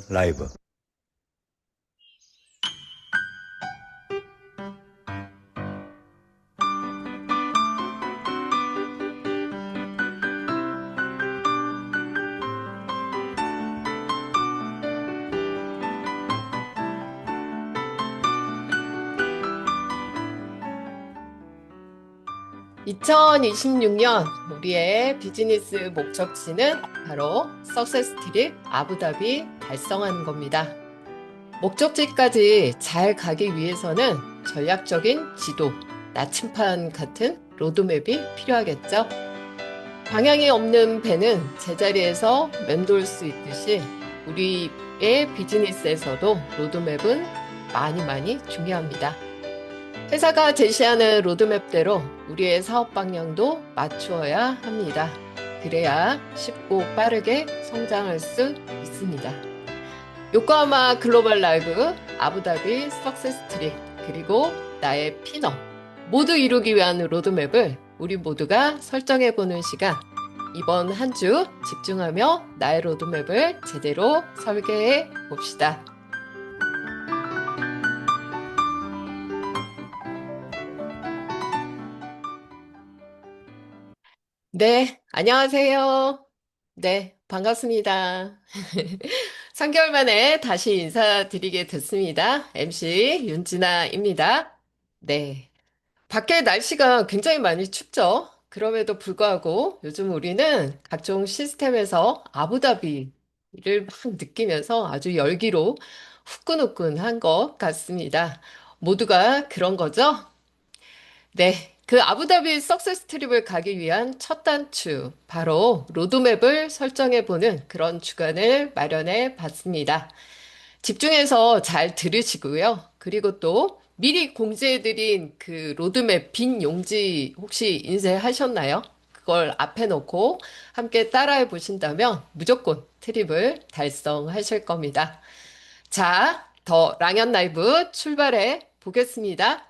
라이브. 2026년 우리의 비즈니스 목적지는 바로 석세스 트립 아부다비 달성하는 겁니다. 목적지까지 잘 가기 위해서는 전략적인 지도, 나침판 같은 로드맵이 필요하겠죠. 방향이 없는 배는 제자리에서 맴돌 수 있듯이 우리의 비즈니스에서도 로드맵은 많이 중요합니다. 회사가 제시하는 로드맵대로 우리의 사업 방향도 맞추어야 합니다. 그래야 쉽고 빠르게 성장할 수 있습니다. 요코하마 글로벌 라이브, 아부다비 석세스 트리, 그리고 나의 피너 모두 이루기 위한 로드맵을 우리 모두가 설정해보는 시간. 이번 한 주 집중하며 나의 로드맵을 제대로 설계해 봅시다. 네, 안녕하세요. 네, 반갑습니다. 3개월 만에 다시 인사드리게 됐습니다. MC 윤진아입니다. 네, 밖에 날씨가 굉장히 많이 춥죠? 그럼에도 불구하고 요즘 우리는 각종 시스템에서 아부다비를 막 느끼면서 아주 열기로 후끈후끈한 것 같습니다. 모두가 그런 거죠? 네. 그 아부다비 석세스 트립을 가기 위한 첫 단추, 바로 로드맵을 설정해 보는 그런 주간을 마련해 봤습니다. 집중해서 잘 들으시고요. 그리고 또 미리 공지해 드린 그 로드맵 빈 용지 혹시 인쇄하셨나요? 그걸 앞에 놓고 함께 따라해 보신다면 무조건 트립을 달성하실 겁니다. 자, 더 랑연 라이브 출발해 보겠습니다.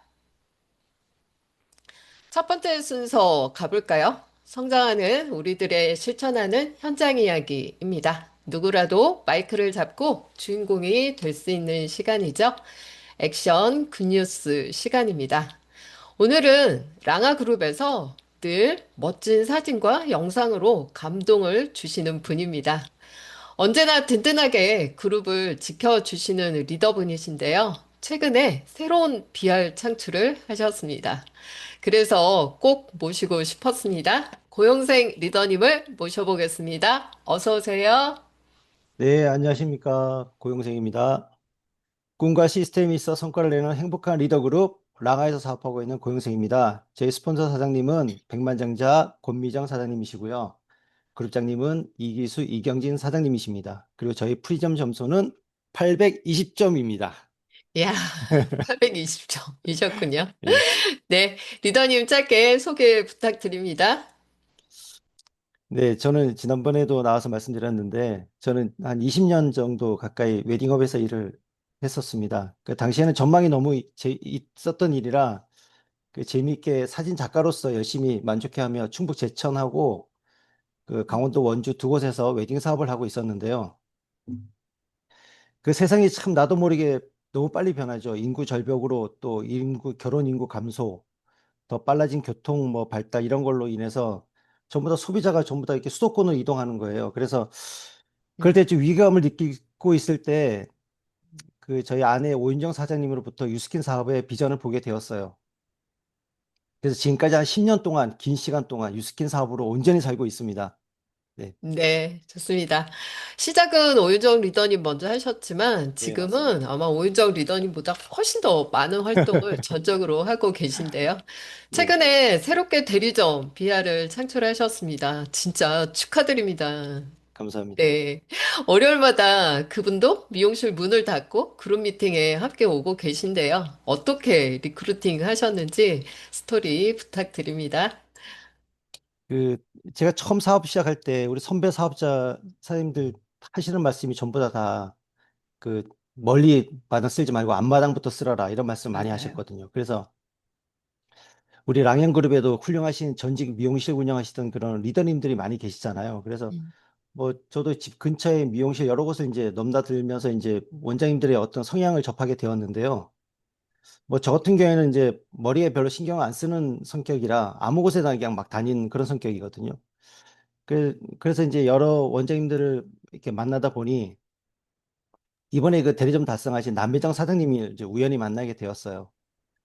첫 번째 순서 가볼까요? 성장하는 우리들의 실천하는 현장 이야기입니다. 누구라도 마이크를 잡고 주인공이 될 수 있는 시간이죠. 액션 굿뉴스 시간입니다. 오늘은 랑아 그룹에서 늘 멋진 사진과 영상으로 감동을 주시는 분입니다. 언제나 든든하게 그룹을 지켜주시는 리더분이신데요. 최근에 새로운 PR 창출을 하셨습니다. 그래서 꼭 모시고 싶었습니다. 고영생 리더님을 모셔보겠습니다. 어서 오세요. 네, 안녕하십니까. 고용생입니다. 꿈과 시스템이 있어 성과를 내는 행복한 리더 그룹 랑아에서 사업하고 있는 고용생입니다. 저희 스폰서 사장님은 백만장자 권미정 사장님이시고요. 그룹장님은 이기수 이경진 사장님이십니다. 그리고 저희 프리점 점수는 820점입니다. 이야, 820점이셨군요. 예. 네, 리더님 짧게 소개 부탁드립니다. 네, 저는 지난번에도 나와서 말씀드렸는데, 저는 한 20년 정도 가까이 웨딩업에서 일을 했었습니다. 그 당시에는 전망이 너무 있었던 일이라 그 재미있게 사진 작가로서 열심히 만족해하며 충북 제천하고 그 강원도 원주 두 곳에서 웨딩 사업을 하고 있었는데요. 그 세상이 참 나도 모르게 너무 빨리 변하죠. 인구 절벽으로 또 결혼 인구 감소, 더 빨라진 교통 뭐 발달 이런 걸로 인해서 전부 다 소비자가 전부 다 이렇게 수도권으로 이동하는 거예요. 그래서 그럴 음, 때 좀 위기감을 느끼고 있을 때 그 저희 아내 오윤정 사장님으로부터 유스킨 사업의 비전을 보게 되었어요. 그래서 지금까지 한 10년 동안 긴 시간 동안 유스킨 사업으로 온전히 살고 있습니다. 네, 네, 좋습니다. 시작은 오윤정 리더님 먼저 하셨지만 네, 지금은 맞습니다. 아마 오윤정 리더님보다 훨씬 더 많은 활동을 전적으로 하고 계신데요. 네, 최근에 새롭게 대리점 비아를 창출하셨습니다. 진짜 축하드립니다. 감사합니다. 네. 월요일마다 그분도 미용실 문을 닫고 그룹 미팅에 함께 오고 계신데요. 어떻게 리크루팅 하셨는지 스토리 부탁드립니다. 그 제가 처음 사업 시작할 때 우리 선배 사업자 사장님들 하시는 말씀이 전부 다 그 멀리 마당 쓸지 말고 앞마당부터 쓸어라 이런 말씀 많이 맞아요. 하셨거든요. 그래서 우리 랑앤그룹에도 훌륭하신 전직 미용실 운영하시던 그런 리더님들이 많이 계시잖아요. 그래서 뭐 저도 집 근처에 미용실 여러 곳을 이제 넘나들면서 이제 원장님들의 어떤 성향을 접하게 되었는데요. 뭐 저 같은 경우에는 이제 머리에 별로 신경 안 쓰는 성격이라 아무 곳에나 그냥 막 다니는 그런 성격이거든요. 그래서 이제 여러 원장님들을 이렇게 만나다 보니 이번에 그 대리점 달성하신 남매장 사장님이 이제 우연히 만나게 되었어요.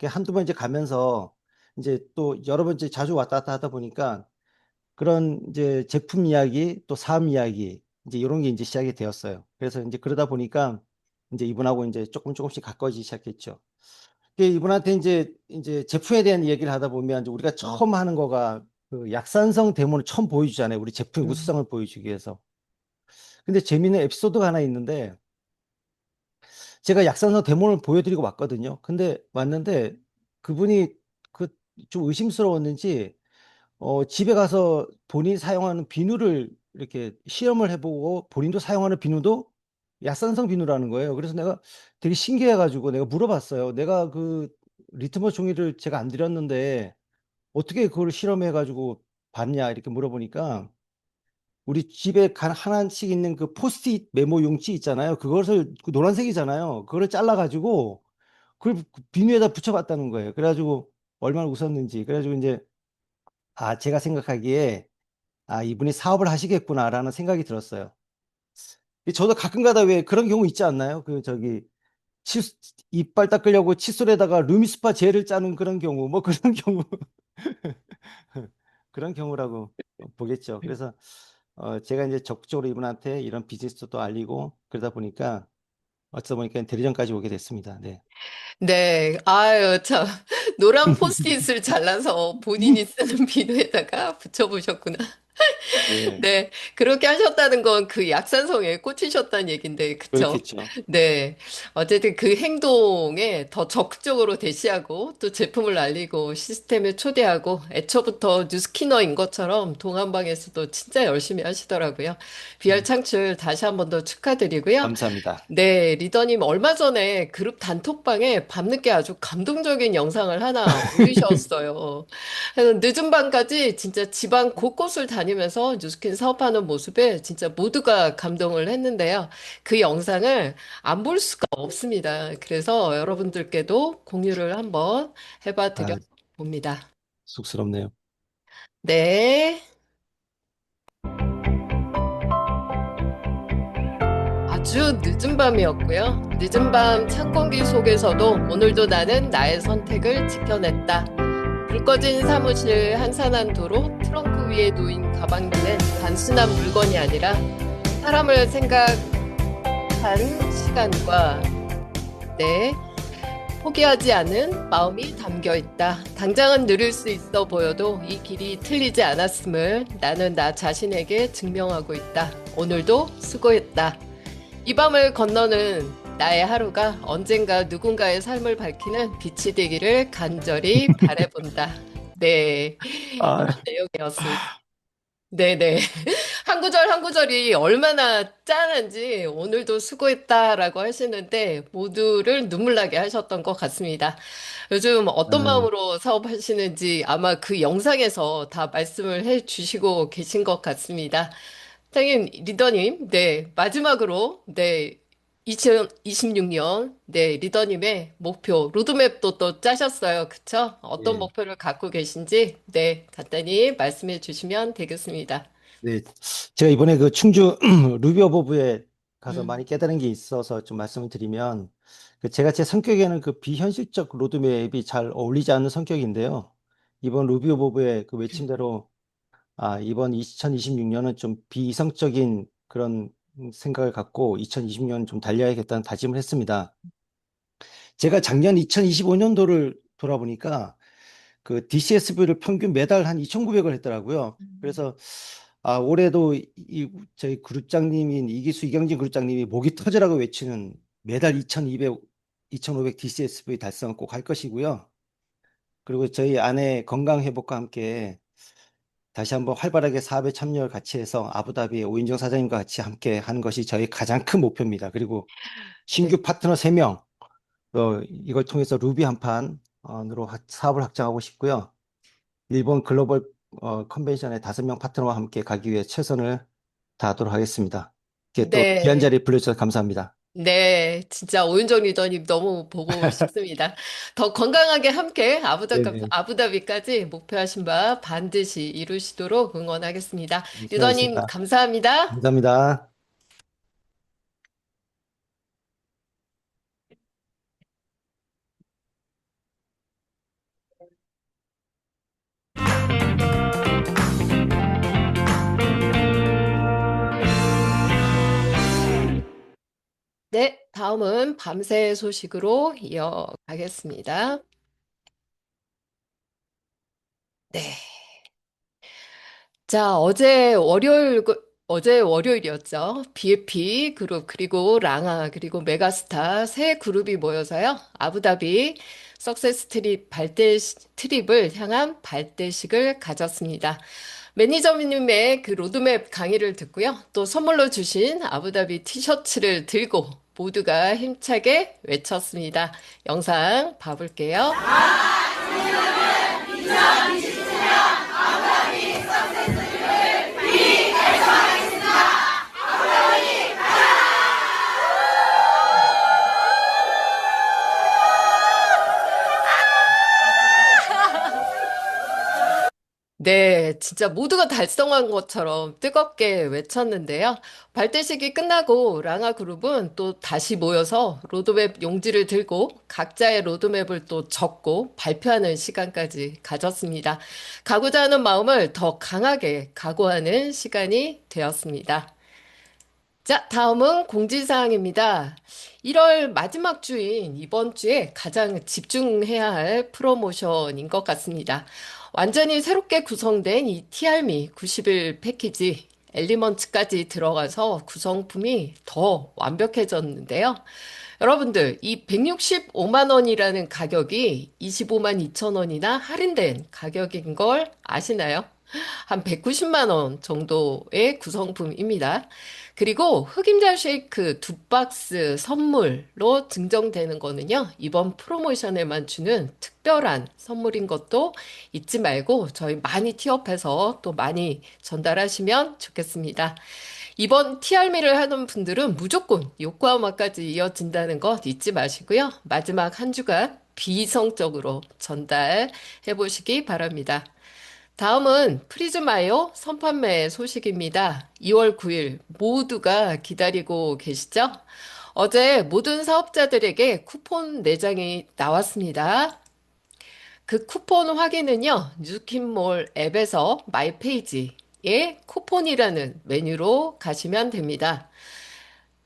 한두 번 이제 가면서 이제 또 여러 번 이제 자주 왔다 갔다 하다 보니까 그런 이제 제품 이야기 또 사업 이야기 이제 이런 게 이제 시작이 되었어요. 그래서 이제 그러다 보니까 이제 이분하고 이제 조금씩 가까워지기 시작했죠. 이분한테 이제 제품에 대한 얘기를 하다 보면 이제 우리가 처음 하는 거가 그 약산성 데모를 처음 보여주잖아요. 우리 제품의 음. 우수성을 보여주기 위해서. 근데 재미있는 에피소드가 하나 있는데 제가 약산성 데모를 보여드리고 왔거든요. 근데 왔는데 그분이 그 좀 의심스러웠는지 집에 가서 본인이 사용하는 비누를 이렇게 시험을 해보고 본인도 사용하는 비누도 약산성 비누라는 거예요. 그래서 내가 되게 신기해가지고 내가 물어봤어요. 내가 그 리트머스 종이를 제가 안 드렸는데 어떻게 그걸 실험해가지고 봤냐 이렇게 물어보니까 우리 집에 하나씩 있는 그 포스트잇 메모 용지 있잖아요. 그것을 그 노란색이잖아요. 그거를 잘라가지고 그걸 비누에다 붙여봤다는 거예요. 그래가지고 얼마나 웃었는지. 그래가지고 이제 제가 생각하기에 이분이 사업을 하시겠구나라는 생각이 들었어요. 저도 가끔가다 왜 그런 경우 있지 않나요? 그 저기 치, 이빨 닦으려고 칫솔에다가 루미스파 젤을 짜는 그런 경우, 뭐 그런 경우, 그런 경우라고 보겠죠. 그래서 제가 이제 적극적으로 이분한테 이런 비즈니스도 알리고 그러다 보니까 어쩌다 보니까 대리점까지 오게 됐습니다. 네. 네, 아유, 참. 노란 포스트잇을 잘라서 본인이 쓰는 비누에다가 붙여보셨구나. 네, 네, 그렇게 하셨다는 건 그 약산성에 꽂히셨다는 얘긴데, 그쵸? 그렇겠죠. 네, 어쨌든 그 행동에 더 적극적으로 대시하고 또 제품을 알리고 시스템에 초대하고 애초부터 뉴스키너인 것처럼 동안방에서도 진짜 열심히 하시더라고요. VR 음, 창출 다시 한 번 더 축하드리고요. 감사합니다. 네, 리더님 얼마 전에 그룹 단톡방에 밤늦게 아주 감동적인 영상을 하나 올리셨어요. 그래서 늦은 밤까지 진짜 지방 곳곳을 다니면서 뉴스킨 사업하는 모습에 진짜 모두가 감동을 했는데요. 그 영상을 안 볼 수가 없습니다. 그래서 여러분들께도 공유를 한번 해봐 드려 아, 봅니다. 쑥스럽네요. 네. 아주 늦은 밤이었고요. 늦은 밤 찬 공기 속에서도 오늘도 나는 나의 선택을 지켜냈다. 불 꺼진 사무실 한산한 도로 트렁크 위에 놓인 가방들은 단순한 물건이 아니라 사람을 생각한 시간과 내 포기하지 않은 마음이 담겨 있다. 당장은 느릴 수 있어 보여도 이 길이 틀리지 않았음을 나는 나 자신에게 증명하고 있다. 오늘도 수고했다. 이 밤을 건너는 나의 하루가 언젠가 누군가의 삶을 밝히는 빛이 되기를 간절히 바라본다. 네, 아, 이런 내용이었습니다. 네네. 한 구절 한 구절이 얼마나 짠한지 오늘도 수고했다라고 하시는데 모두를 눈물 나게 하셨던 것 같습니다. 요즘 어떤 아, 마음으로 사업하시는지 아마 그 영상에서 다 말씀을 해 주시고 계신 것 같습니다. 장님, 리더님, 네, 마지막으로, 네, 2026년, 네, 리더님의 목표, 로드맵도 또 짜셨어요. 그쵸? 어떤 예. 목표를 갖고 계신지, 네, 간단히 말씀해 주시면 되겠습니다. 네, 제가 이번에 그 충주 루비 오버부에 가서 음, 많이 깨달은 게 있어서 좀 말씀을 드리면, 제가 제 성격에는 그 비현실적 로드맵이 잘 어울리지 않는 성격인데요. 이번 루비 오버부의 그 외침대로, 이번 2026년은 좀 비이성적인 그런 생각을 갖고 2026년 좀 달려야겠다는 다짐을 했습니다. 제가 작년 2025년도를 돌아보니까 그 DCSV를 평균 매달 한 2,900을 했더라고요. 그래서 올해도 저희 그룹장님인 이기수 이경진 그룹장님이 목이 터지라고 외치는 매달 2,200, 2,500 DCSV 달성 꼭 할 것이고요. 그리고 저희 아내 건강 회복과 함께 다시 한번 활발하게 사업에 참여를 같이 해서 아부다비 오인정 사장님과 같이 함께 하는 것이 저희 가장 큰 목표입니다. 그리고 네. 신규 파트너 3명, 이걸 통해서 루비 한 판으로 사업을 확장하고 싶고요. 일본 글로벌 컨벤션에 5명 파트너와 함께 가기 위해 최선을 다하도록 하겠습니다. 이렇게 또 귀한 네. 자리 불러주셔서 감사합니다. 네, 진짜 오윤정 리더님 너무 보고 싶습니다. 더 건강하게 함께 네네. 아부다비까지 목표하신 바 반드시 이루시도록 응원하겠습니다. 열심히 리더님, 하겠습니다. 감사합니다. 감사합니다. 네, 다음은 밤새 소식으로 이어가겠습니다. 네. 자, 어제 월요일이었죠. BFP 그룹, 그리고 랑아, 그리고 메가스타 세 그룹이 모여서요. 아부다비 석세스 트립을 향한 발대식을 가졌습니다. 매니저님의 그 로드맵 강의를 듣고요. 또 선물로 주신 아부다비 티셔츠를 들고 모두가 힘차게 외쳤습니다. 영상 봐볼게요. 네, 진짜 모두가 달성한 것처럼 뜨겁게 외쳤는데요. 발대식이 끝나고 랑아 그룹은 또 다시 모여서 로드맵 용지를 들고 각자의 로드맵을 또 적고 발표하는 시간까지 가졌습니다. 가고자 하는 마음을 더 강하게 각오하는 시간이 되었습니다. 자, 다음은 공지사항입니다. 1월 마지막 주인 이번 주에 가장 집중해야 할 프로모션인 것 같습니다. 완전히 새롭게 구성된 이 티알미 90일 패키지 엘리먼츠까지 들어가서 구성품이 더 완벽해졌는데요. 여러분들, 이 165만 원이라는 가격이 25만 2천 원이나 할인된 가격인 걸 아시나요? 한 190만 원 정도의 구성품입니다. 그리고 흑임자 쉐이크 두 박스 선물로 증정되는 거는요, 이번 프로모션에만 주는 특별한 선물인 것도 잊지 말고 저희 많이 티업해서 또 많이 전달하시면 좋겠습니다. 이번 TR미를 하는 분들은 무조건 요코하마까지 이어진다는 것 잊지 마시고요. 마지막 한 주간 비이성적으로 전달해 보시기 바랍니다. 다음은 프리즈마요 선판매 소식입니다. 2월 9일 모두가 기다리고 계시죠? 어제 모든 사업자들에게 쿠폰 내장이 나왔습니다. 그 쿠폰 확인은요, 뉴킨몰 앱에서 마이 페이지에 쿠폰이라는 메뉴로 가시면 됩니다.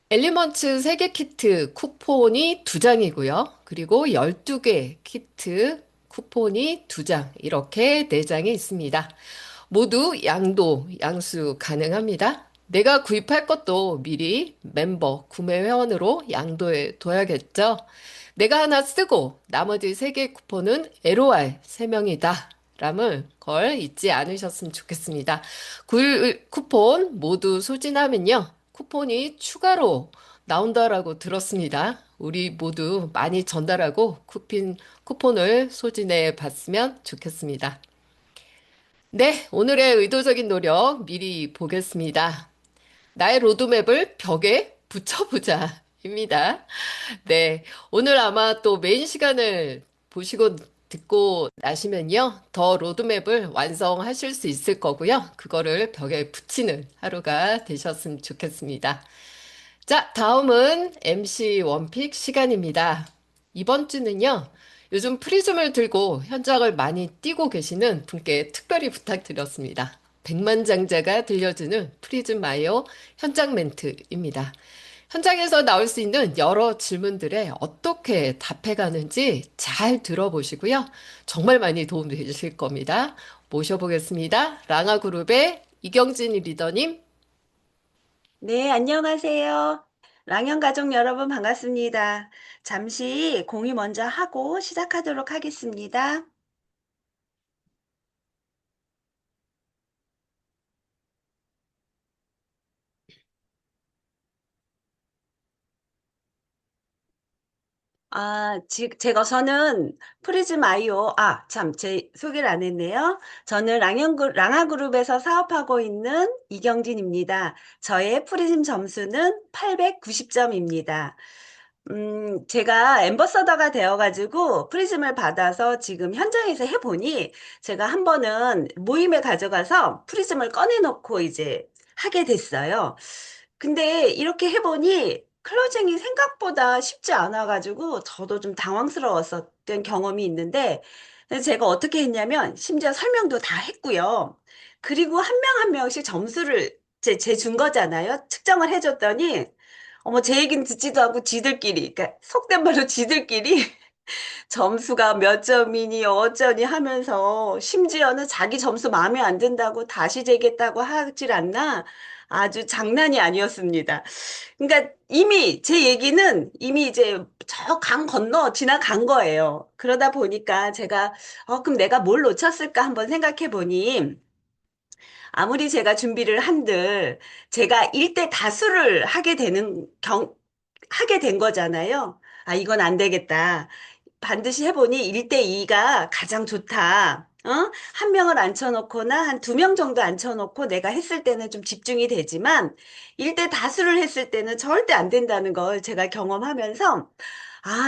엘리먼츠 3개 키트 쿠폰이 2장이고요. 그리고 12개 키트 쿠폰이 2장, 이렇게 4장이 있습니다. 모두 양수 가능합니다. 내가 구입할 것도 미리 멤버 구매 회원으로 양도해 둬야겠죠. 내가 하나 쓰고 나머지 3개 쿠폰은 LOR 3명이다. 람을 걸 잊지 않으셨으면 좋겠습니다. 9일 쿠폰 모두 소진하면요. 쿠폰이 추가로 나온다라고 들었습니다. 우리 모두 많이 전달하고 쿠폰을 소진해 봤으면 좋겠습니다. 네, 오늘의 의도적인 노력 미리 보겠습니다. 나의 로드맵을 벽에 붙여보자. 입니다. 네, 오늘 아마 또 메인 시간을 보시고 듣고 나시면요. 더 로드맵을 완성하실 수 있을 거고요. 그거를 벽에 붙이는 하루가 되셨으면 좋겠습니다. 자, 다음은 MC 원픽 시간입니다. 이번 주는요, 요즘 프리즘을 들고 현장을 많이 뛰고 계시는 분께 특별히 부탁드렸습니다. 백만장자가 들려주는 프리즘 마이어 현장 멘트입니다. 현장에서 나올 수 있는 여러 질문들에 어떻게 답해가는지 잘 들어보시고요. 정말 많이 도움 되실 겁니다. 모셔보겠습니다. 랑아그룹의 이경진 리더님. 네, 안녕하세요. 랑형 가족 여러분 반갑습니다. 잠시 공유 먼저 하고 시작하도록 하겠습니다. 저는 프리즘 아이오, 참, 제 소개를 안 했네요. 저는 랑아그룹에서 사업하고 있는 이경진입니다. 저의 프리즘 점수는 890점입니다. 제가 앰버서더가 되어가지고 프리즘을 받아서 지금 현장에서 해보니 제가 한 번은 모임에 가져가서 프리즘을 꺼내놓고 이제 하게 됐어요. 근데 이렇게 해보니 클로징이 생각보다 쉽지 않아가지고 저도 좀 당황스러웠었던 경험이 있는데 그래서 제가 어떻게 했냐면 심지어 설명도 다 했고요. 그리고 한 명 한 명씩 점수를 제 준 거잖아요. 측정을 해줬더니 어머 제 얘기는 듣지도 않고 지들끼리 그러니까 속된 말로 지들끼리 점수가 몇 점이니 어쩌니 하면서 심지어는 자기 점수 마음에 안 든다고 다시 재겠다고 하질 않나 아주 장난이 아니었습니다. 그러니까 이미 제 얘기는 이미 이제 저 강 건너 지나간 거예요. 그러다 보니까 제가 그럼 내가 뭘 놓쳤을까 한번 생각해 보니 아무리 제가 준비를 한들 제가 일대 다수를 하게 된 거잖아요. 이건 안 되겠다. 반드시 해보니 1대2가 가장 좋다. 한 명을 앉혀놓거나 한 두 명 정도 앉혀놓고 내가 했을 때는 좀 집중이 되지만 1대 다수를 했을 때는 절대 안 된다는 걸 제가 경험하면서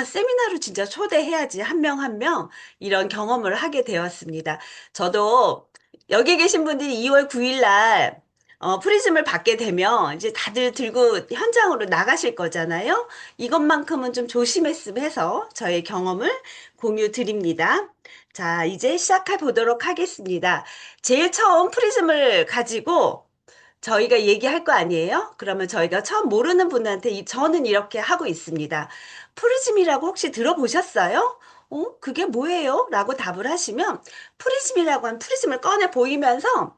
세미나를 진짜 초대해야지 한 명 한 명 이런 경험을 하게 되었습니다. 저도 여기 계신 분들이 2월 9일 날 프리즘을 받게 되면 이제 다들 들고 현장으로 나가실 거잖아요. 이것만큼은 좀 조심했으면 해서 저의 경험을 공유 드립니다. 자, 이제 시작해 보도록 하겠습니다. 제일 처음 프리즘을 가지고 저희가 얘기할 거 아니에요? 그러면 저희가 처음 모르는 분한테 저는 이렇게 하고 있습니다. 프리즘이라고 혹시 들어보셨어요? 그게 뭐예요? 라고 답을 하시면 프리즘이라고 한 프리즘을 꺼내 보이면서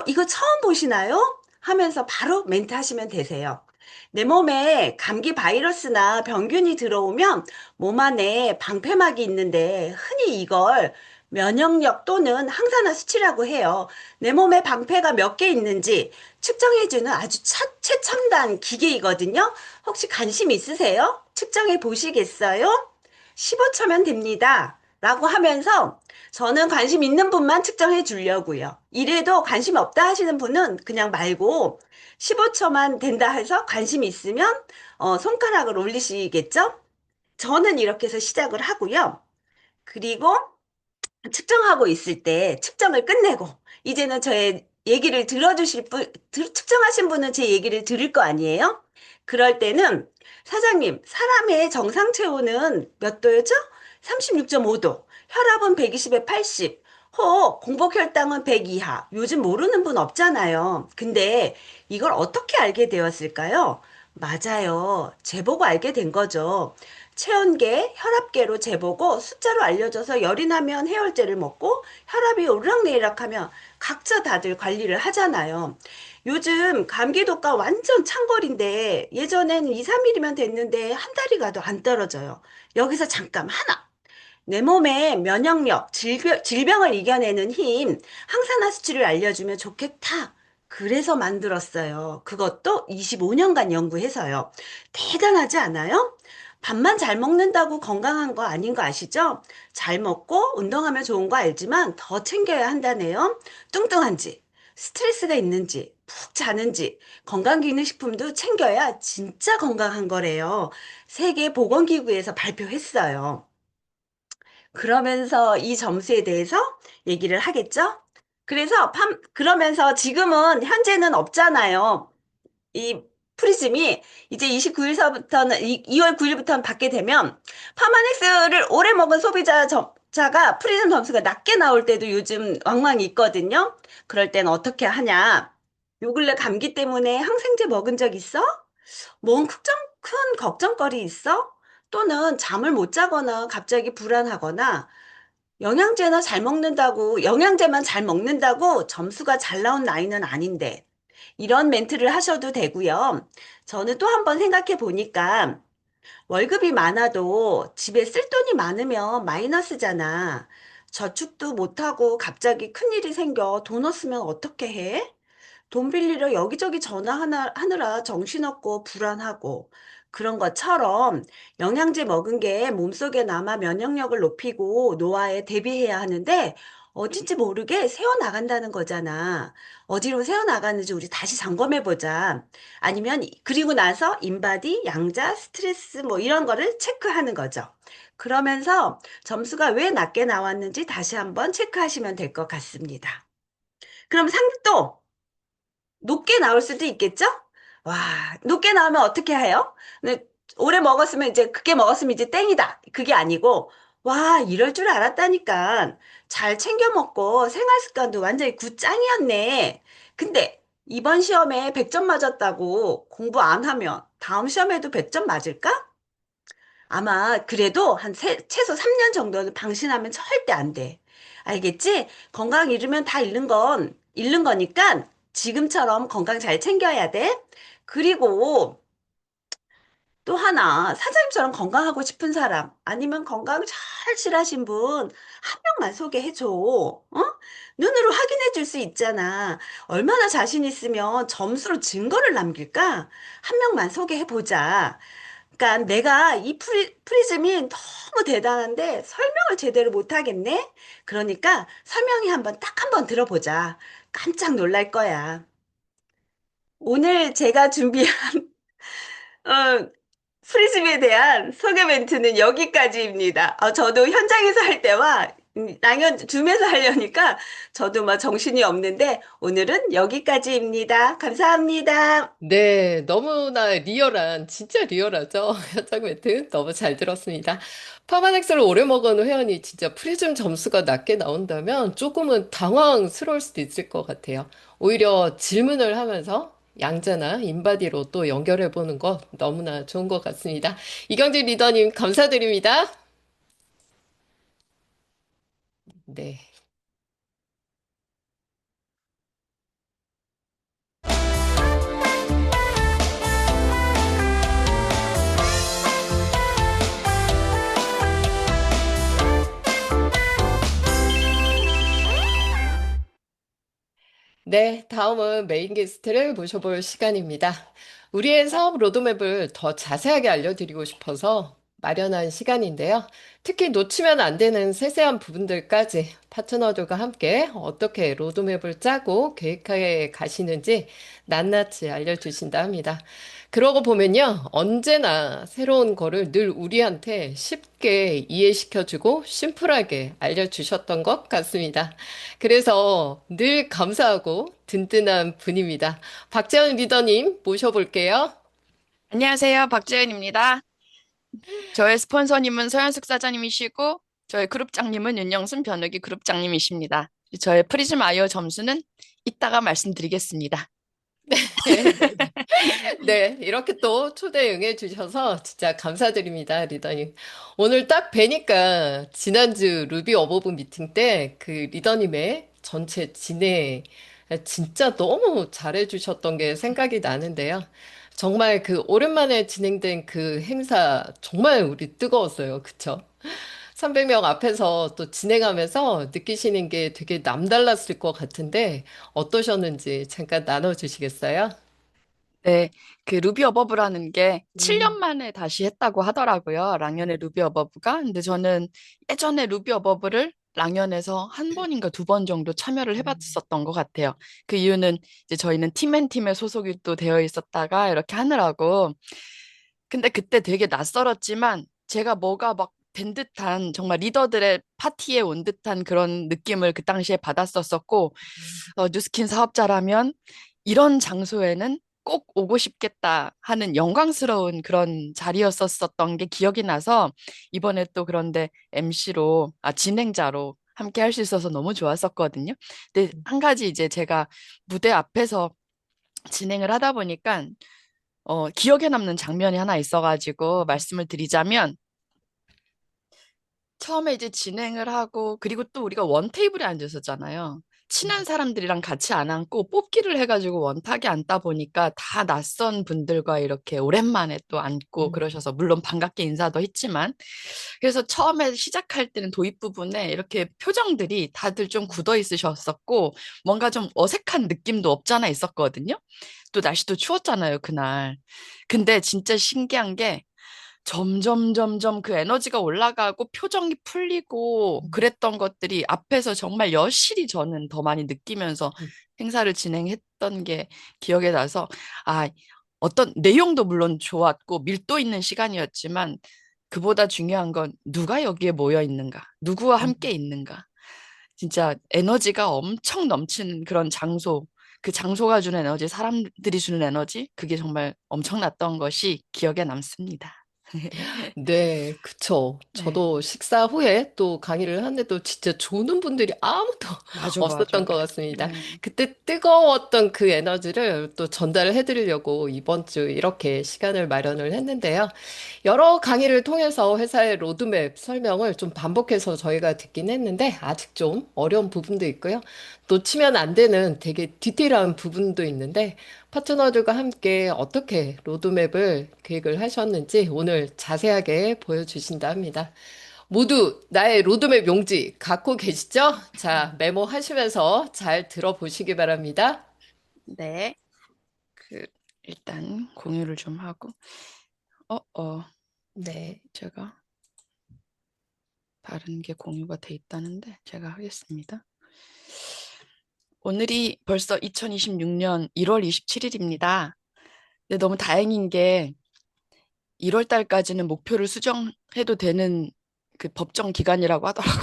이거 처음 보시나요? 하면서 바로 멘트 하시면 되세요. 내 몸에 감기 바이러스나 병균이 들어오면 몸 안에 방패막이 있는데 흔히 이걸 면역력 또는 항산화 수치라고 해요. 내 몸에 방패가 몇 개 있는지 측정해주는 아주 최첨단 기계이거든요. 혹시 관심 있으세요? 측정해 보시겠어요? 15초면 됩니다. 라고 하면서 저는 관심 있는 분만 측정해 주려고요. 이래도 관심 없다 하시는 분은 그냥 말고 15초만 된다 해서 관심 있으면 손가락을 올리시겠죠? 저는 이렇게 해서 시작을 하고요. 그리고 측정하고 있을 때 측정을 끝내고 이제는 저의 얘기를 측정하신 분은 제 얘기를 들을 거 아니에요? 그럴 때는 사장님, 사람의 정상 체온은 몇 도였죠? 36.5도. 혈압은 120에 80. 공복 혈당은 100 이하. 요즘 모르는 분 없잖아요. 근데 이걸 어떻게 알게 되었을까요? 맞아요. 재보고 알게 된 거죠. 체온계, 혈압계로 재보고 숫자로 알려줘서 열이 나면 해열제를 먹고 혈압이 오르락내리락하면 각자 다들 관리를 하잖아요. 요즘 감기독가 완전 창궐인데 예전엔 2, 3일이면 됐는데 한 달이 가도 안 떨어져요. 여기서 잠깐 하나. 내 몸의 면역력, 질병을 이겨내는 힘, 항산화 수치를 알려주면 좋겠다. 그래서 만들었어요. 그것도 25년간 연구해서요. 대단하지 않아요? 밥만 잘 먹는다고 건강한 거 아닌 거 아시죠? 잘 먹고 운동하면 좋은 거 알지만 더 챙겨야 한다네요. 뚱뚱한지, 스트레스가 있는지, 푹 자는지, 건강기능식품도 챙겨야 진짜 건강한 거래요. 세계보건기구에서 발표했어요. 그러면서 이 점수에 대해서 얘기를 하겠죠? 그러면서 지금은 현재는 없잖아요. 이 프리즘이 이제 29일서부터는 2월 9일부터는 받게 되면 파마넥스를 오래 먹은 소비자가 프리즘 점수가 낮게 나올 때도 요즘 왕왕 있거든요. 그럴 땐 어떻게 하냐? 요 근래 감기 때문에 항생제 먹은 적 있어? 큰 걱정거리 있어? 또는 잠을 못 자거나 갑자기 불안하거나 영양제만 잘 먹는다고 점수가 잘 나온 나이는 아닌데, 이런 멘트를 하셔도 되고요. 저는 또 한 번 생각해 보니까 월급이 많아도 집에 쓸 돈이 많으면 마이너스잖아. 저축도 못하고 갑자기 큰일이 생겨 돈 없으면 어떻게 해? 돈 빌리러 여기저기 하느라 정신없고 불안하고 그런 것처럼 영양제 먹은 게 몸속에 남아 면역력을 높이고 노화에 대비해야 하는데 어딘지 모르게 새어나간다는 거잖아. 어디로 새어나가는지 우리 다시 점검해 보자. 아니면 그리고 나서 인바디, 양자, 스트레스 뭐 이런 거를 체크하는 거죠. 그러면서 점수가 왜 낮게 나왔는지 다시 한번 체크하시면 될 것 같습니다. 그럼 상도 높게 나올 수도 있겠죠? 와, 높게 나오면 어떻게 해요? 근데 오래 먹었으면 이제 그게 먹었으면 이제 땡이다. 그게 아니고 와, 이럴 줄 알았다니까. 잘 챙겨 먹고 생활 습관도 완전히 굿짱이었네. 근데 이번 시험에 100점 맞았다고 공부 안 하면 다음 시험에도 100점 맞을까? 아마 그래도 최소 3년 정도는 방심하면 절대 안 돼. 알겠지? 건강 잃으면 다 잃는 거니까 지금처럼 건강 잘 챙겨야 돼. 그리고 또 하나, 사장님처럼 건강하고 싶은 사람, 아니면 건강 절실하신 분, 한 명만 소개해줘. 어? 눈으로 확인해 줄 수 있잖아. 얼마나 자신 있으면 점수로 증거를 남길까? 한 명만 소개해 보자. 그러니까 내가 이 프리즘이 너무 대단한데 설명을 제대로 못하겠네? 그러니까 설명이 딱 한 번 들어보자. 깜짝 놀랄 거야. 오늘 제가 준비한 어, 프리즘에 대한 소개 멘트는 여기까지입니다. 저도 현장에서 할 때와 낭연 줌에서 하려니까 저도 막 정신이 없는데 오늘은 여기까지입니다. 감사합니다. 네, 너무나 리얼한, 진짜 리얼하죠? 현장 멘트 너무 잘 들었습니다. 파마넥스를 오래 먹은 회원이 진짜 프리즘 점수가 낮게 나온다면 조금은 당황스러울 수도 있을 것 같아요. 오히려 질문을 하면서 양자나 인바디로 또 연결해 보는 거 너무나 좋은 것 같습니다. 이경진 리더님 감사드립니다. 네. 네, 다음은 메인 게스트를 모셔볼 시간입니다. 우리의 사업 로드맵을 더 자세하게 알려드리고 싶어서 마련한 시간인데요. 특히 놓치면 안 되는 세세한 부분들까지 파트너들과 함께 어떻게 로드맵을 짜고 계획해 가시는지 낱낱이 알려주신다 합니다. 그러고 보면요, 언제나 새로운 거를 늘 우리한테 쉽게 이해시켜주고 심플하게 알려주셨던 것 같습니다. 그래서 늘 감사하고 든든한 분입니다. 박재현 리더님 모셔볼게요. 안녕하세요. 박재은입니다. 저의 스폰서님은 서현숙 사장님이시고, 저의 그룹장님은 윤영순 변호기 그룹장님이십니다. 저의 프리즘 아이오 점수는 이따가 말씀드리겠습니다. 네, 이렇게 또 초대 응해주셔서 진짜 감사드립니다, 리더님. 오늘 딱 뵈니까 지난주 루비 어버브 미팅 때 그 리더님의 전체 진행 진짜 너무 잘해주셨던 게 생각이 나는데요. 정말 그 오랜만에 진행된 그 행사 정말 우리 뜨거웠어요. 그쵸? 300명 앞에서 또 진행하면서 느끼시는 게 되게 남달랐을 것 같은데 어떠셨는지 잠깐 나눠주시겠어요? 네, 그 루비 어버브라는 게 7년 음. 만에 다시 했다고 하더라고요. 랑연의 루비 어버브가. 근데 저는 예전에 루비 어버브를 랑연에서 한 번인가 두 번 정도 참여를 해봤었던 것 같아요. 그 이유는 이제 저희는 팀앤팀에 소속이 또 되어 있었다가 이렇게 하느라고. 근데 그때 되게 낯설었지만 제가 뭐가 막 된 듯한 정말 리더들의 파티에 온 듯한 그런 느낌을 그 당시에 받았었었고, 뉴스킨 사업자라면 이런 장소에는 꼭 오고 싶겠다 하는 영광스러운 그런 자리였었던 게 기억이 나서 이번에 또 그런데 MC로, 진행자로 함께 할 수 있어서 너무 좋았었거든요. 근데 한 가지 이제 제가 무대 앞에서 진행을 하다 보니까 기억에 남는 장면이 하나 있어가지고 말씀을 드리자면 처음에 이제 진행을 하고 그리고 또 우리가 원 테이블에 앉았었잖아요. 친한 사람들이랑 같이 안 앉고 뽑기를 해가지고 원탁에 앉다 보니까 다 낯선 분들과 이렇게 오랜만에 또 앉고 그러셔서 물론 반갑게 인사도 했지만 그래서 처음에 시작할 때는 도입 부분에 이렇게 표정들이 다들 좀 굳어 있으셨었고 뭔가 좀 어색한 느낌도 없잖아 있었거든요. 또 날씨도 추웠잖아요, 그날. 근데 진짜 신기한 게 점점 그 에너지가 올라가고 표정이 풀리고 그랬던 것들이 앞에서 정말 여실히 저는 더 많이 느끼면서 행사를 진행했던 게 기억에 나서 아, 어떤 내용도 물론 좋았고 밀도 있는 시간이었지만 그보다 중요한 건 누가 여기에 모여 있는가, 누구와 함께 있는가. 진짜 에너지가 엄청 넘치는 그런 장소, 그 장소가 주는 에너지, 사람들이 주는 에너지, 그게 정말 엄청났던 것이 기억에 남습니다. 네, 그쵸. 네, 저도 식사 후에 또 강의를 하는데도 진짜 조는 분들이 아무도 맞아. 없었던 것 같습니다. 네. 그때 뜨거웠던 그 에너지를 또 전달을 해드리려고 이번 주 이렇게 시간을 마련을 했는데요. 여러 강의를 통해서 회사의 로드맵 설명을 좀 반복해서 저희가 듣긴 했는데 아직 좀 어려운 부분도 있고요. 놓치면 안 되는 되게 디테일한 부분도 있는데 파트너들과 함께 어떻게 로드맵을 계획을 하셨는지 오늘 자세하게 보여주신다 합니다. 모두 나의 로드맵 용지 갖고 계시죠? 자, 메모하시면서 잘 들어보시기 바랍니다. 네, 그 일단 공유를 좀 하고, 네. 제가 다른 게 공유가 돼 있다는데 제가 하겠습니다. 오늘이 벌써 2026년 1월 27일입니다. 근데 너무 다행인 게 1월 달까지는 목표를 수정해도 되는 그 법정 기간이라고 하더라고.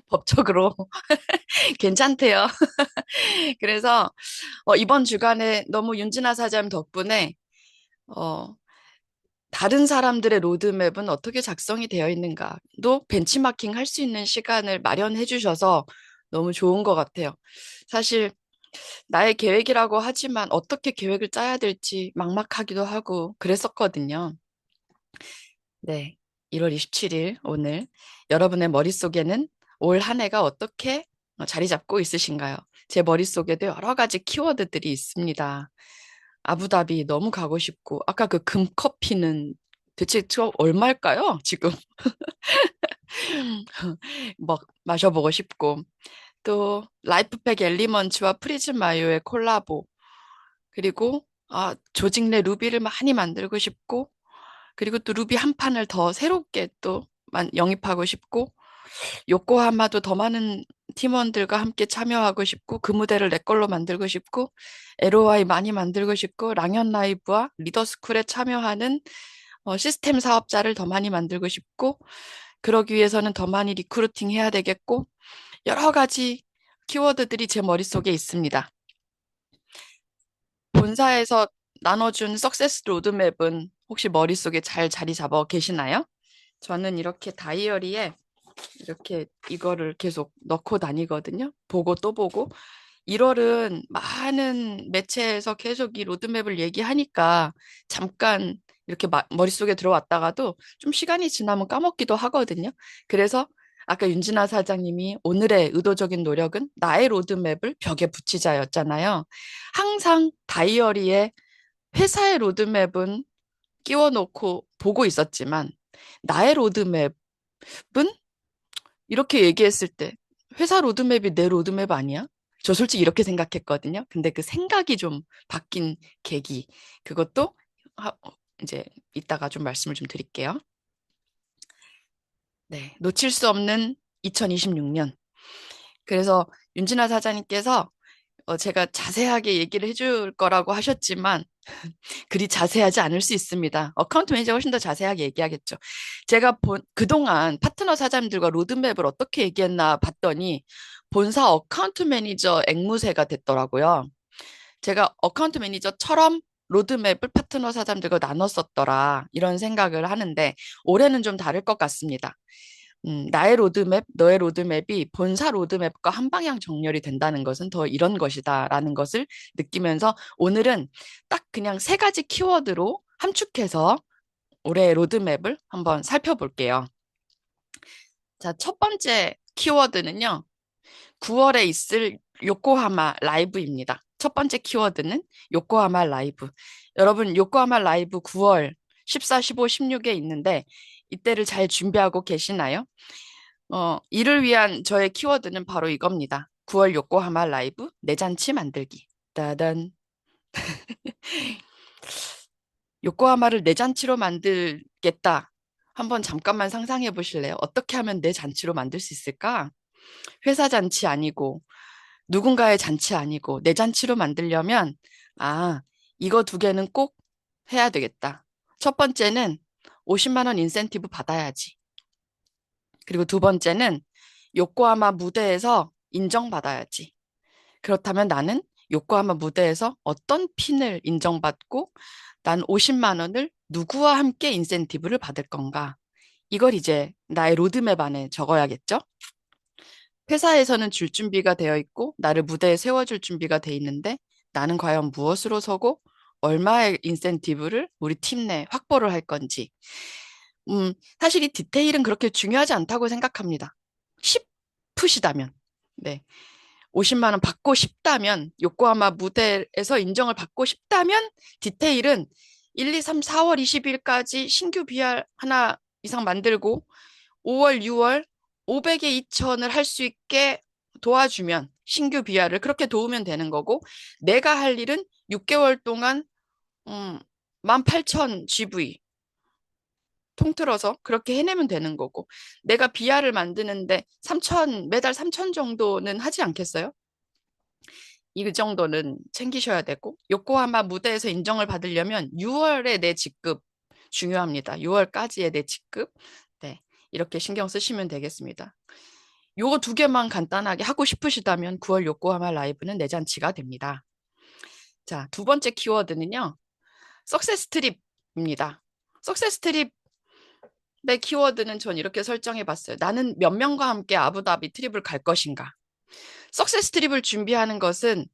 법적으로 괜찮대요. 그래서 이번 주간에 너무 윤진아 사장 덕분에 어, 다른 사람들의 로드맵은 어떻게 작성이 되어 있는가도 벤치마킹 할 수 있는 시간을 마련해 주셔서 너무 좋은 것 같아요. 사실 나의 계획이라고 하지만 어떻게 계획을 짜야 될지 막막하기도 하고 그랬었거든요. 네, 1월 27일 오늘 여러분의 머릿속에는 올 한 해가 어떻게 자리 잡고 있으신가요? 제 머릿속에도 여러 가지 키워드들이 있습니다. 아부다비 너무 가고 싶고 아까 그 금커피는 대체 얼마일까요? 지금 막 마셔보고 싶고 또 라이프팩 엘리먼츠와 프리즘 마요의 콜라보 그리고 조직 내 루비를 많이 만들고 싶고 그리고 또 루비 한 판을 더 새롭게 또 영입하고 싶고 요코하마도 더 많은 팀원들과 함께 참여하고 싶고 그 무대를 내 걸로 만들고 싶고 LOI 많이 만들고 싶고 랑연 라이브와 리더스쿨에 참여하는 시스템 사업자를 더 많이 만들고 싶고 그러기 위해서는 더 많이 리크루팅 해야 되겠고 여러 가지 키워드들이 제 머릿속에 있습니다. 본사에서 나눠준 석세스 로드맵은 혹시 머릿속에 잘 자리 잡아 계시나요? 저는 이렇게 다이어리에 이렇게 이거를 계속 넣고 다니거든요. 보고 또 보고. 1월은 많은 매체에서 계속 이 로드맵을 얘기하니까 잠깐 이렇게 머릿속에 들어왔다가도 좀 시간이 지나면 까먹기도 하거든요. 그래서 아까 윤진아 사장님이 오늘의 의도적인 노력은 나의 로드맵을 벽에 붙이자였잖아요. 항상 다이어리에 회사의 로드맵은 끼워놓고 보고 있었지만 나의 로드맵은 이렇게 얘기했을 때 회사 로드맵이 내 로드맵 아니야? 저 솔직히 이렇게 생각했거든요. 근데 그 생각이 좀 바뀐 계기, 그것도 이제 이따가 좀 말씀을 좀 드릴게요. 네, 놓칠 수 없는 2026년. 그래서 윤진아 사장님께서 제가 자세하게 얘기를 해줄 거라고 하셨지만 그리 자세하지 않을 수 있습니다. 어카운트 매니저가 훨씬 더 자세하게 얘기하겠죠. 제가 그동안 파트너 사장님들과 로드맵을 어떻게 얘기했나 봤더니 본사 어카운트 매니저 앵무새가 됐더라고요. 제가 어카운트 매니저처럼 로드맵을 파트너 사장들과 나눴었더라 이런 생각을 하는데 올해는 좀 다를 것 같습니다. 나의 로드맵, 너의 로드맵이 본사 로드맵과 한 방향 정렬이 된다는 것은 더 이런 것이다라는 것을 느끼면서 오늘은 딱 그냥 세 가지 키워드로 함축해서 올해의 로드맵을 한번 살펴볼게요. 자, 첫 번째 키워드는요. 9월에 있을 요코하마 라이브입니다. 첫 번째 키워드는 요코하마 라이브. 여러분, 요코하마 라이브 9월 14, 15, 16에 있는데 이때를 잘 준비하고 계시나요? 이를 위한 저의 키워드는 바로 이겁니다. 9월 요코하마 라이브 내잔치 만들기. 따단. 요코하마를 내 잔치로 만들겠다. 한번 잠깐만 상상해 보실래요? 어떻게 하면 내 잔치로 만들 수 있을까? 회사 잔치 아니고, 누군가의 잔치 아니고, 내 잔치로 만들려면, 이거 두 개는 꼭 해야 되겠다. 첫 번째는 50만 원 인센티브 받아야지. 그리고 두 번째는 요코하마 무대에서 인정받아야지. 그렇다면 나는 요코하마 무대에서 어떤 핀을 인정받고 난 50만 원을 누구와 함께 인센티브를 받을 건가? 이걸 이제 나의 로드맵 안에 적어야겠죠? 회사에서는 줄 준비가 되어 있고 나를 무대에 세워줄 준비가 돼 있는데 나는 과연 무엇으로 서고 얼마의 인센티브를 우리 팀 내 확보를 할 건지. 사실 이 디테일은 그렇게 중요하지 않다고 생각합니다. 싶으시다면. 네. 50만 원 받고 싶다면, 요코하마 무대에서 인정을 받고 싶다면, 디테일은 1, 2, 3, 4월 20일까지 신규 BR 하나 이상 만들고, 5월, 6월 500에 2천을 할 수 있게 도와주면, 신규 BR을 그렇게 도우면 되는 거고, 내가 할 일은 6개월 동안 18,000 GV 통틀어서 그렇게 해내면 되는 거고, 내가 BR을 만드는데 3천, 매달 3천 정도는 하지 않겠어요? 이 정도는 챙기셔야 되고, 요코하마 무대에서 인정을 받으려면 6월에 내 직급 중요합니다. 6월까지의 내 직급. 네. 이렇게 신경 쓰시면 되겠습니다. 요거 두 개만 간단하게 하고 싶으시다면 9월 요코하마 라이브는 내 잔치가 됩니다. 자, 두 번째 키워드는요. 석세스 트립입니다. 석세스 트립의 키워드는 전 이렇게 설정해 봤어요. 나는 몇 명과 함께 아부다비 트립을 갈 것인가? 석세스 트립을 준비하는 것은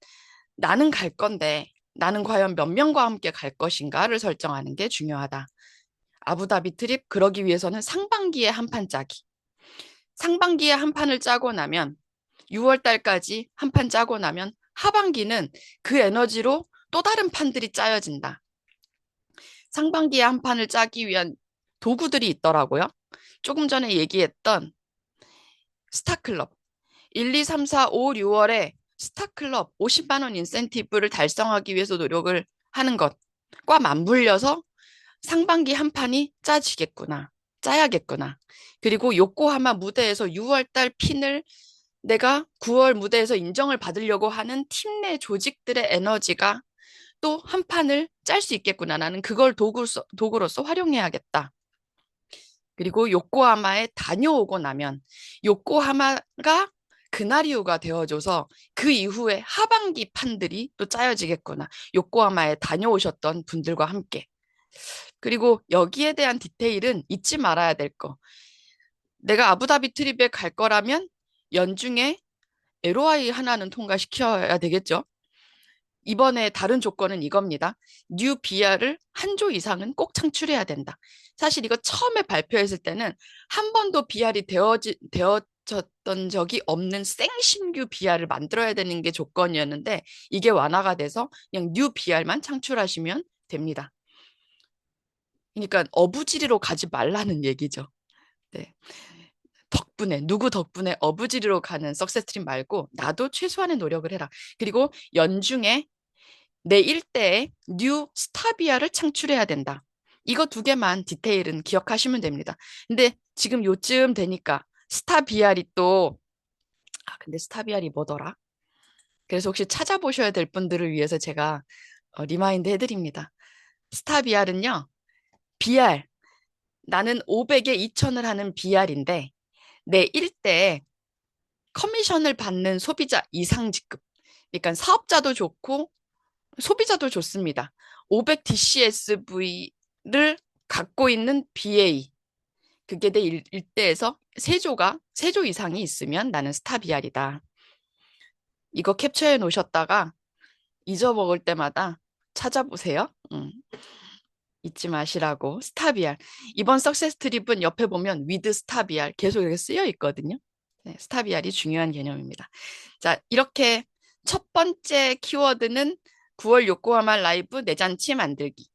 나는 갈 건데 나는 과연 몇 명과 함께 갈 것인가를 설정하는 게 중요하다. 아부다비 트립 그러기 위해서는 상반기에 한 판 짜기. 상반기에 한 판을 짜고 나면 6월 달까지 한 판 짜고 나면 하반기는 그 에너지로 또 다른 판들이 짜여진다. 상반기에 한 판을 짜기 위한 도구들이 있더라고요. 조금 전에 얘기했던 스타클럽. 1, 2, 3, 4, 5, 6월에 스타클럽 50만 원 인센티브를 달성하기 위해서 노력을 하는 것과 맞물려서 상반기 한 판이 짜지겠구나. 짜야겠구나. 그리고 요코하마 무대에서 6월 달 핀을 내가 9월 무대에서 인정을 받으려고 하는 팀 내 조직들의 에너지가 또 한 판을 짤 수 있겠구나. 나는 그걸 도구로서 활용해야겠다. 그리고 요코하마에 다녀오고 나면 요코하마가 그나리오가 되어줘서 그 이후에 하반기 판들이 또 짜여지겠구나. 요코하마에 다녀오셨던 분들과 함께. 그리고 여기에 대한 디테일은 잊지 말아야 될 거. 내가 아부다비 트립에 갈 거라면 연중에 LOI 하나는 통과시켜야 되겠죠. 이번에 다른 조건은 이겁니다. 뉴 BR을 한 조 이상은 꼭 창출해야 된다. 사실 이거 처음에 발표했을 때는 한 번도 BR이 되어졌던 적이 없는 생신규 BR을 만들어야 되는 게 조건이었는데 이게 완화가 돼서 그냥 뉴 BR만 창출하시면 됩니다. 그러니까 어부지리로 가지 말라는 얘기죠. 네. 누구 덕분에 어부지리로 가는 석세스트림 말고 나도 최소한의 노력을 해라. 그리고 연중에 내 일대에 뉴 스타비아를 창출해야 된다. 이거 두 개만 디테일은 기억하시면 됩니다. 근데 지금 요쯤 되니까 스타비아리 또, 근데 스타비아리 뭐더라? 그래서 혹시 찾아보셔야 될 분들을 위해서 제가 리마인드 해드립니다. 스타비아는요, BR, 나는 500에 2천을 하는 BR인데, 내 일대에 커미션을 받는 소비자 이상 직급. 그러니까 사업자도 좋고 소비자도 좋습니다. 500 DCSV를 갖고 있는 BA. 그게 내 일대에서 세조 이상이 있으면 나는 스타 BR이다. 이거 캡처해 놓으셨다가 잊어먹을 때마다 찾아보세요. 잊지 마시라고. 스타 BR. 이번 석세스 트립은 옆에 보면 위드 스타 BR 계속 이렇게 쓰여 있거든요. 네, 스타 BR이 중요한 개념입니다. 자, 이렇게 첫 번째 키워드는 9월 요코하마 라이브 내잔치 만들기.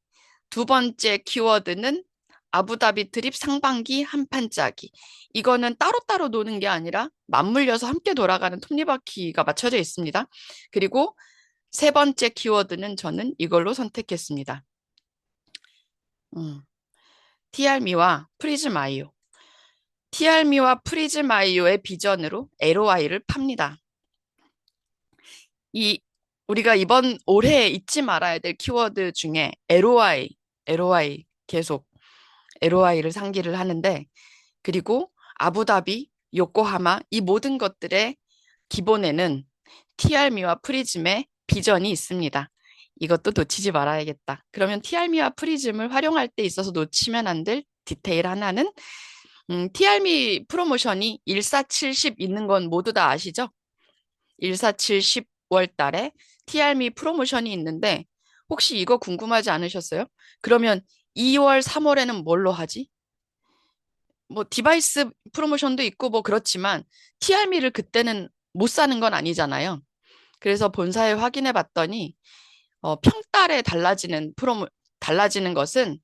두 번째 키워드는 아부다비 트립 상반기 한판 짜기. 이거는 따로따로 노는 게 아니라 맞물려서 함께 돌아가는 톱니바퀴가 맞춰져 있습니다. 그리고 세 번째 키워드는 저는 이걸로 선택했습니다. 티알미와 프리즈마이오. 티알미와 프리즈마이오의 비전으로 LOI를 팝니다. 우리가 이번 올해 잊지 말아야 될 키워드 중에 LOI 계속 LOI를 상기를 하는데, 그리고 아부다비, 요코하마 이 모든 것들의 기본에는 티알미와 프리즘의 비전이 있습니다. 이것도 놓치지 말아야겠다. 그러면 티알미와 프리즘을 활용할 때 있어서 놓치면 안 될 디테일 하나는 티알미 프로모션이 1470 있는 건 모두 다 아시죠? 1470 월 달에 티알미 프로모션이 있는데 혹시 이거 궁금하지 않으셨어요? 그러면 2월, 3월에는 뭘로 하지? 뭐 디바이스 프로모션도 있고 뭐 그렇지만 TRM를 그때는 못 사는 건 아니잖아요. 그래서 본사에 확인해 봤더니 평달에 달라지는 것은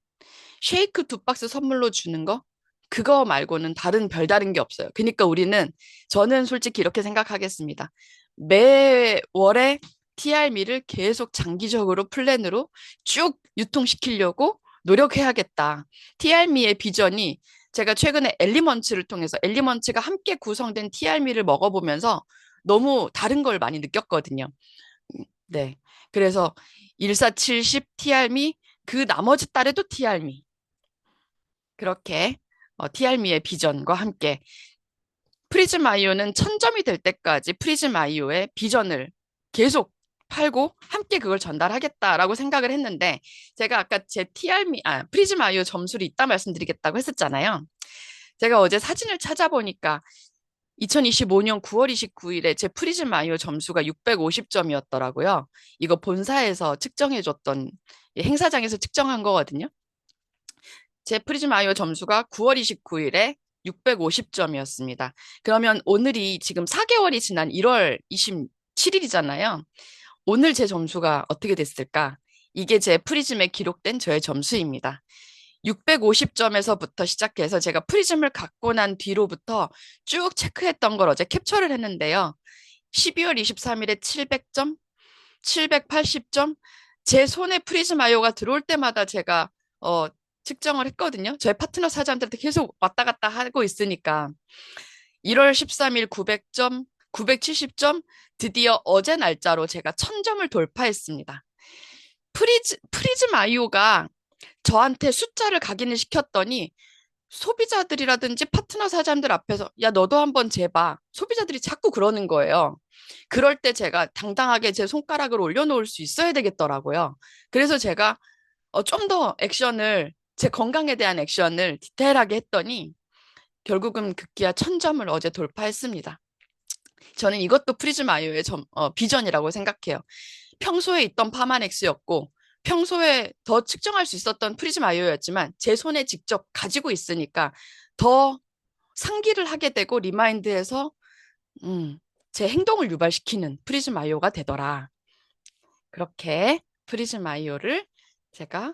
쉐이크 2박스 선물로 주는 거 그거 말고는 별다른 게 없어요. 그러니까 저는 솔직히 이렇게 생각하겠습니다. 매월에 TRM를 계속 장기적으로 플랜으로 쭉 유통시키려고 노력해야겠다. TRM의 비전이 제가 최근에 엘리먼츠를 통해서 엘리먼츠가 함께 구성된 TRM를 먹어보면서 너무 다른 걸 많이 느꼈거든요. 네. 그래서 1470 TRM 그 나머지 달에도 TRM 그렇게 TRM의 비전과 함께 프리즘 아이오는 1000점이 될 때까지 프리즘 아이오의 비전을 계속 팔고 함께 그걸 전달하겠다라고 생각을 했는데 제가 아까 제 프리즘 아이오 점수를 이따 말씀드리겠다고 했었잖아요. 제가 어제 사진을 찾아보니까 2025년 9월 29일에 제 프리즘 아이오 점수가 650점이었더라고요. 이거 본사에서 측정해줬던 행사장에서 측정한 거거든요. 제 프리즘 아이오 점수가 9월 29일에 650점이었습니다. 그러면 오늘이 지금 4개월이 지난 1월 27일이잖아요. 오늘 제 점수가 어떻게 됐을까? 이게 제 프리즘에 기록된 저의 점수입니다. 650점에서부터 시작해서 제가 프리즘을 갖고 난 뒤로부터 쭉 체크했던 걸 어제 캡처를 했는데요. 12월 23일에 700점, 780점, 제 손에 프리즘 아이오가 들어올 때마다 제가 측정을 했거든요. 저희 파트너 사장들한테 계속 왔다 갔다 하고 있으니까 1월 13일 900점, 970점, 드디어 어제 날짜로 제가 1000점을 돌파했습니다. 프리즘 아이오가 저한테 숫자를 각인을 시켰더니 소비자들이라든지 파트너 사장들 앞에서 야 너도 한번 재봐. 소비자들이 자꾸 그러는 거예요. 그럴 때 제가 당당하게 제 손가락을 올려놓을 수 있어야 되겠더라고요. 그래서 제가 좀 더 제 건강에 대한 액션을 디테일하게 했더니 결국은 급기야 1000점을 어제 돌파했습니다. 저는 이것도 프리즘 아이오의 비전이라고 생각해요. 평소에 있던 파마넥스였고 평소에 더 측정할 수 있었던 프리즘 아이오였지만 제 손에 직접 가지고 있으니까 더 상기를 하게 되고 리마인드해서 제 행동을 유발시키는 프리즘 아이오가 되더라. 그렇게 프리즘 아이오를 제가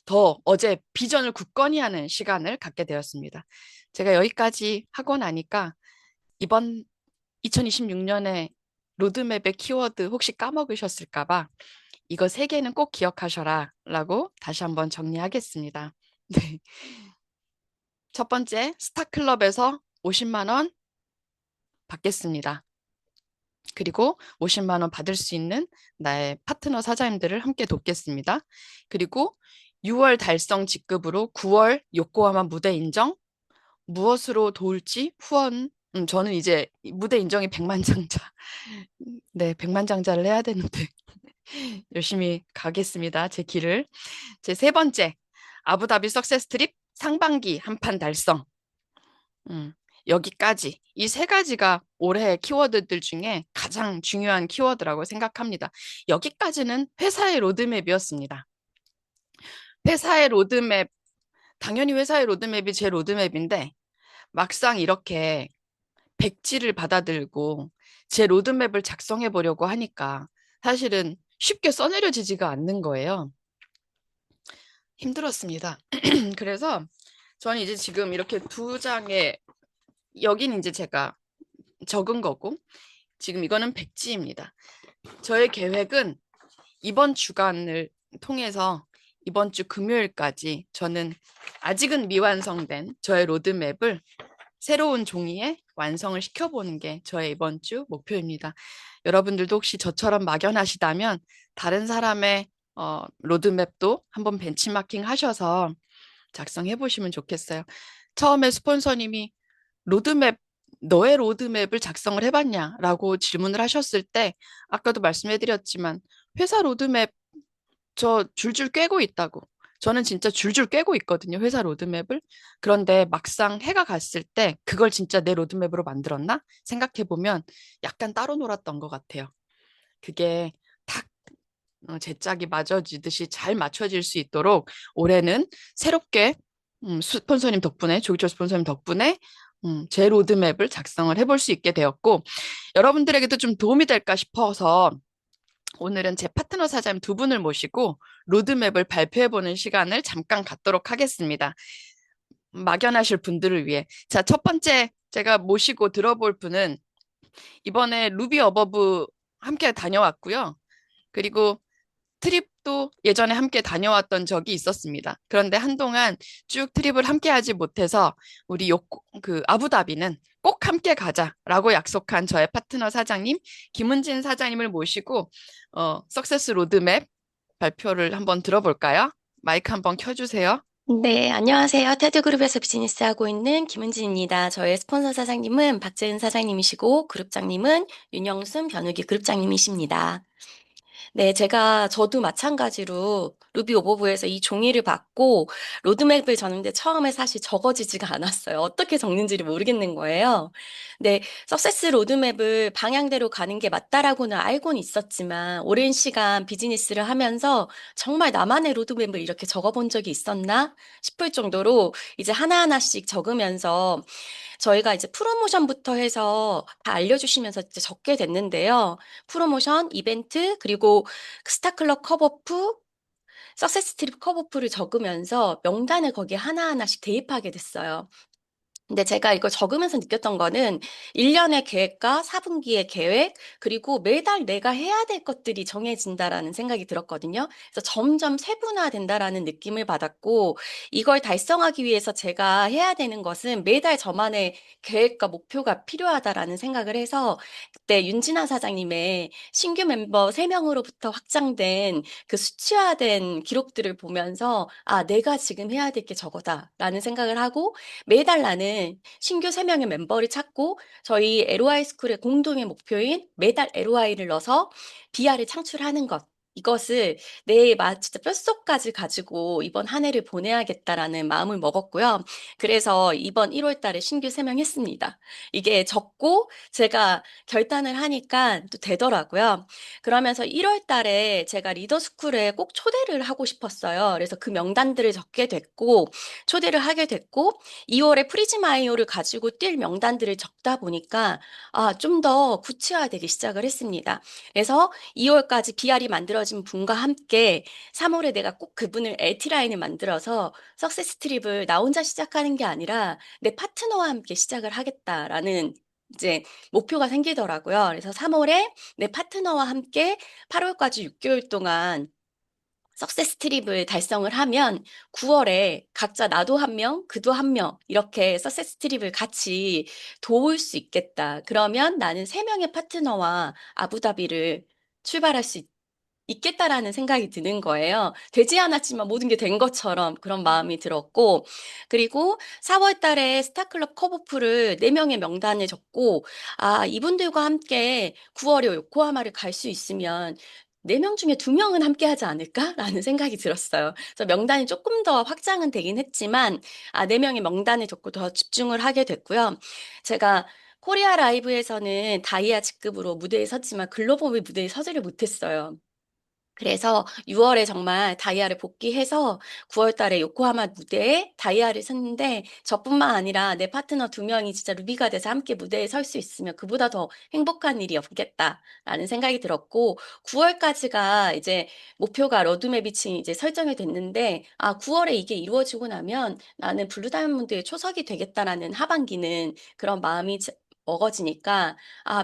더 어제 비전을 굳건히 하는 시간을 갖게 되었습니다. 제가 여기까지 하고 나니까 이번 2026년에 로드맵의 키워드 혹시 까먹으셨을까 봐 이거 3개는 꼭 기억하셔라 라고 다시 한번 정리하겠습니다. 네. 첫 번째, 스타클럽에서 50만 원 받겠습니다. 그리고 50만 원 받을 수 있는 나의 파트너 사장님들을 함께 돕겠습니다. 그리고 6월 달성 직급으로 9월 요코하마 무대 인정, 무엇으로 도울지 후원, 저는 이제 무대 인정이 100만 장자. 네, 100만 장자를 해야 되는데 열심히 가겠습니다. 제 길을. 제 세 번째, 아부다비 석세스 트립 상반기 한판 달성. 여기까지 이 3가지가 올해 키워드들 중에 가장 중요한 키워드라고 생각합니다. 여기까지는 회사의 로드맵이었습니다. 회사의 로드맵, 당연히 회사의 로드맵이 제 로드맵인데 막상 이렇게 백지를 받아들고 제 로드맵을 작성해 보려고 하니까 사실은 쉽게 써내려지지가 않는 거예요. 힘들었습니다. 그래서 저는 이제 지금 이렇게 두 장에 여기는 이제 제가 적은 거고 지금 이거는 백지입니다. 저의 계획은 이번 주간을 통해서 이번 주 금요일까지 저는 아직은 미완성된 저의 로드맵을 새로운 종이에 완성을 시켜보는 게 저의 이번 주 목표입니다. 여러분들도 혹시 저처럼 막연하시다면 다른 사람의 로드맵도 한번 벤치마킹 하셔서 작성해 보시면 좋겠어요. 처음에 스폰서님이 로드맵, 너의 로드맵을 작성을 해봤냐라고 질문을 하셨을 때 아까도 말씀해드렸지만 회사 로드맵 저 줄줄 꿰고 있다고. 저는 진짜 줄줄 꿰고 있거든요, 회사 로드맵을. 그런데 막상 해가 갔을 때 그걸 진짜 내 로드맵으로 만들었나? 생각해보면 약간 따로 놀았던 것 같아요. 그게 딱 제 짝이 맞아지듯이 잘 맞춰질 수 있도록 올해는 새롭게 스폰서님 덕분에, 조기철 스폰서님 덕분에 제 로드맵을 작성을 해볼 수 있게 되었고 여러분들에게도 좀 도움이 될까 싶어서 오늘은 제 파트너 사장님 두 분을 모시고 로드맵을 발표해보는 시간을 잠깐 갖도록 하겠습니다. 막연하실 분들을 위해. 자, 첫 번째 제가 모시고 들어볼 분은 이번에 루비 어버브 함께 다녀왔고요. 그리고 트립도 예전에 함께 다녀왔던 적이 있었습니다. 그런데 한동안 쭉 트립을 함께 하지 못해서 우리 그 아부다비는 꼭 함께 가자라고 약속한 저의 파트너 사장님 김은진 사장님을 모시고 석세스 로드맵 발표를 한번 들어볼까요? 마이크 한번 켜주세요. 네, 안녕하세요. 테드그룹에서 비즈니스 하고 있는 김은지입니다. 저의 스폰서 사장님은 박재은 사장님이시고 그룹장님은 윤영순 변우기 그룹장님이십니다. 네, 저도 마찬가지로 루비 오버브에서 이 종이를 받고 로드맵을 적는데 처음에 사실 적어지지가 않았어요. 어떻게 적는지를 모르겠는 거예요. 네, 석세스 로드맵을 방향대로 가는 게 맞다라고는 알고는 있었지만 오랜 시간 비즈니스를 하면서 정말 나만의 로드맵을 이렇게 적어본 적이 있었나 싶을 정도로 이제 하나하나씩 적으면서 저희가 이제 프로모션부터 해서 다 알려주시면서 이제 적게 됐는데요. 프로모션, 이벤트, 그리고 스타클럽 컵오프, 석세스 트립 컵오프를 적으면서 명단을 거기에 하나하나씩 대입하게 됐어요. 근데 제가 이걸 적으면서 느꼈던 거는 1년의 계획과 4분기의 계획, 그리고 매달 내가 해야 될 것들이 정해진다라는 생각이 들었거든요. 그래서 점점 세분화된다라는 느낌을 받았고, 이걸 달성하기 위해서 제가 해야 되는 것은 매달 저만의 계획과 목표가 필요하다라는 생각을 해서, 그때 윤진아 사장님의 신규 멤버 3명으로부터 확장된 그 수치화된 기록들을 보면서, 아, 내가 지금 해야 될 게 저거다라는 생각을 하고, 매달 나는 신규 3명의 멤버를 찾고 저희 LOI 스쿨의 공동의 목표인 매달 LOI를 넣어서 BR을 창출하는 것. 이것을 진짜 뼛속까지 가지고 이번 한 해를 보내야겠다라는 마음을 먹었고요. 그래서 이번 1월 달에 신규 3명 했습니다. 이게 적고 제가 결단을 하니까 또 되더라고요. 그러면서 1월 달에 제가 리더스쿨에 꼭 초대를 하고 싶었어요. 그래서 그 명단들을 적게 됐고, 초대를 하게 됐고, 2월에 프리즈마이오를 가지고 뛸 명단들을 적다 보니까 좀 더 구체화되기 시작을 했습니다. 그래서 2월까지 BR이 만들어진 분과 함께 3월에 내가 꼭 그분을 LT라인을 만들어서 석세스 트립을 나 혼자 시작하는 게 아니라 내 파트너와 함께 시작을 하겠다라는 이제 목표가 생기더라고요. 그래서 3월에 내 파트너와 함께 8월까지 6개월 동안 석세스 트립을 달성을 하면 9월에 각자 나도 한 명, 그도 한 명, 이렇게 석세스 트립을 같이 도울 수 있겠다. 그러면 나는 3명의 파트너와 아부다비를 출발할 수 있겠다라는 생각이 드는 거예요. 되지 않았지만 모든 게 된 것처럼 그런 마음이 들었고, 그리고 4월 달에 스타클럽 컵오프를 4명의 명단을 적고, 이분들과 함께 9월에 요코하마를 갈 수 있으면 4명 중에 2명은 함께 하지 않을까라는 생각이 들었어요. 그래서 명단이 조금 더 확장은 되긴 했지만, 4명의 명단을 적고 더 집중을 하게 됐고요. 제가 코리아 라이브에서는 다이아 직급으로 무대에 섰지만 글로벌 무대에 서지를 못했어요. 그래서 6월에 정말 다이아를 복귀해서 9월 달에 요코하마 무대에 다이아를 섰는데 저뿐만 아니라 내 파트너 2명이 진짜 루비가 돼서 함께 무대에 설 수 있으면 그보다 더 행복한 일이 없겠다라는 생각이 들었고 9월까지가 이제 목표가 로드맵이 이제 설정이 됐는데 9월에 이게 이루어지고 나면 나는 블루 다이아몬드의 초석이 되겠다라는 하반기는 그런 마음이 먹어지니까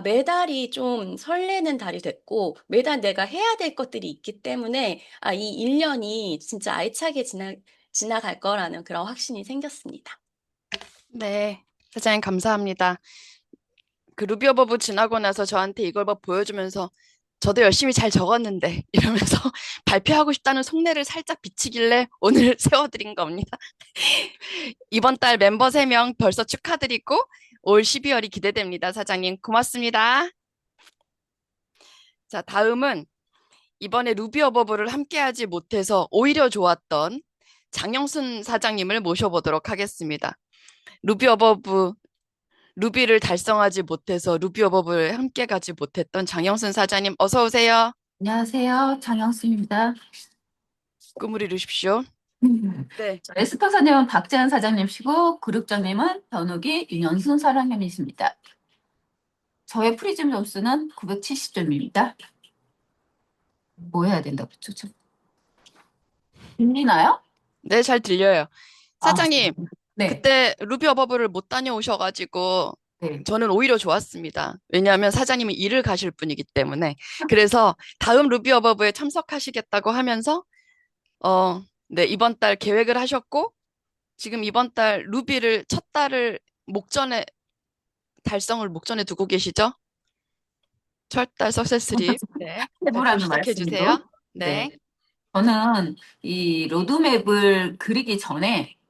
매달이 좀 설레는 달이 됐고, 매달 내가 해야 될 것들이 있기 때문에, 이 1년이 진짜 알차게 지나갈 거라는 그런 확신이 생겼습니다. 네, 사장님 감사합니다. 그 루비 오브 지나고 나서 저한테 이걸 막 보여주면서 저도 열심히 잘 적었는데 이러면서 발표하고 싶다는 속내를 살짝 비치길래 오늘 세워드린 겁니다. 이번 달 멤버 3명 벌써 축하드리고 올 12월이 기대됩니다. 사장님 고맙습니다. 자, 다음은 이번에 루비 어버브를 함께하지 못해서 오히려 좋았던 장영순 사장님을 모셔보도록 하겠습니다. 루비 어버브 루비를 달성하지 못해서 루비 어버브를 함께 가지 못했던 장영순 사장님 어서 오세요. 안녕하세요. 장영수입니다. 꿈을 이루십시오. 네. 저희 스폰서님은 박재현 사장님이시고 그룹장님은 변욱이 윤현순 사장님이십니다. 저의 프리즘 점수는 970점입니다. 뭐 해야 된다고 그죠? 들리나요? 네, 잘 들려요. 사장님, 네. 그때 루비 어버브를 못 다녀오셔가지고 네. 저는 오히려 좋았습니다. 왜냐하면 사장님이 일을 가실 분이기 때문에. 그래서 다음 루비 어버브에 참석하시겠다고 하면서 네, 이번 달 계획을 하셨고 지금 이번 달 루비를 첫 달을 달성을 목전에 두고 계시죠? 첫 달 석세스리. 네. 해보라는 시작해 말씀으로. 주세요. 네. 네. 저는 이 로드맵을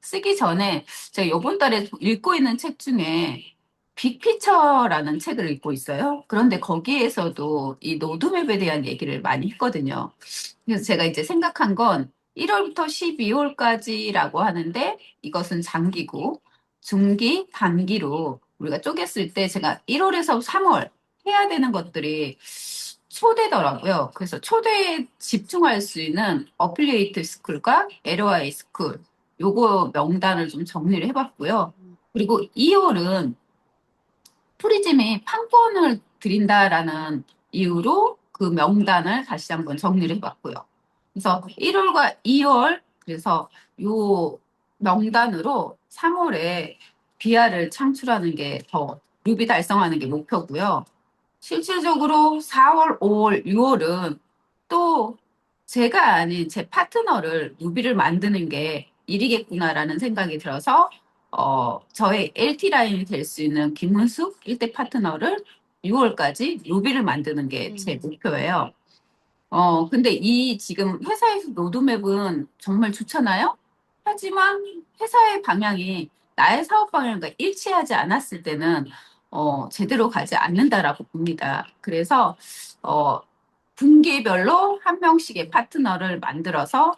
쓰기 전에 제가 이번 달에 읽고 있는 책 중에 빅피처라는 책을 읽고 있어요. 그런데 거기에서도 이 로드맵에 대한 얘기를 많이 했거든요. 그래서 제가 이제 생각한 건 1월부터 12월까지라고 하는데 이것은 장기고 중기, 단기로 우리가 쪼갰을 때 제가 1월에서 3월 해야 되는 것들이 초대더라고요. 그래서 초대에 집중할 수 있는 어플리에이트 스쿨과 LOI 스쿨 요거 명단을 좀 정리를 해봤고요. 그리고 2월은 프리즘이 판권을 드린다라는 이유로 그 명단을 다시 한번 정리를 해봤고요. 그래서 1월과 2월 그래서 요 명단으로 3월에 BR을 창출하는 게 더 루비 달성하는 게 목표고요. 실질적으로 4월, 5월, 6월은 또 제가 아닌 제 파트너를 루비를 만드는 게 일이겠구나라는 생각이 들어서 저의 LT 라인이 될 수 있는 김문숙 1대 파트너를 6월까지 루비를 만드는 게 제 목표예요. 근데 이 지금 회사에서 로드맵은 정말 좋잖아요? 하지만 회사의 방향이 나의 사업 방향과 일치하지 않았을 때는 제대로 가지 않는다라고 봅니다. 그래서 분기별로 한 명씩의 파트너를 만들어서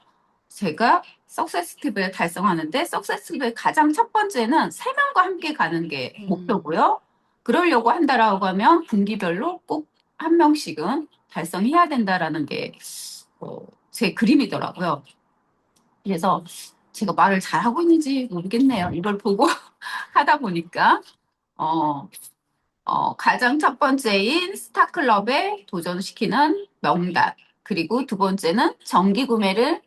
제가 석세스 팁을 달성하는데 석세스 팁의 가장 첫 번째는 3명과 함께 가는 게 목표고요. 그러려고 한다라고 하면 분기별로 꼭 한 명씩은 달성해야 된다라는 게 제 그림이더라고요. 그래서 제가 말을 잘하고 있는지 모르겠네요. 이걸 보고 하다 보니까 가장 첫 번째인 스타클럽에 도전시키는 명단 그리고 두 번째는 정기 구매를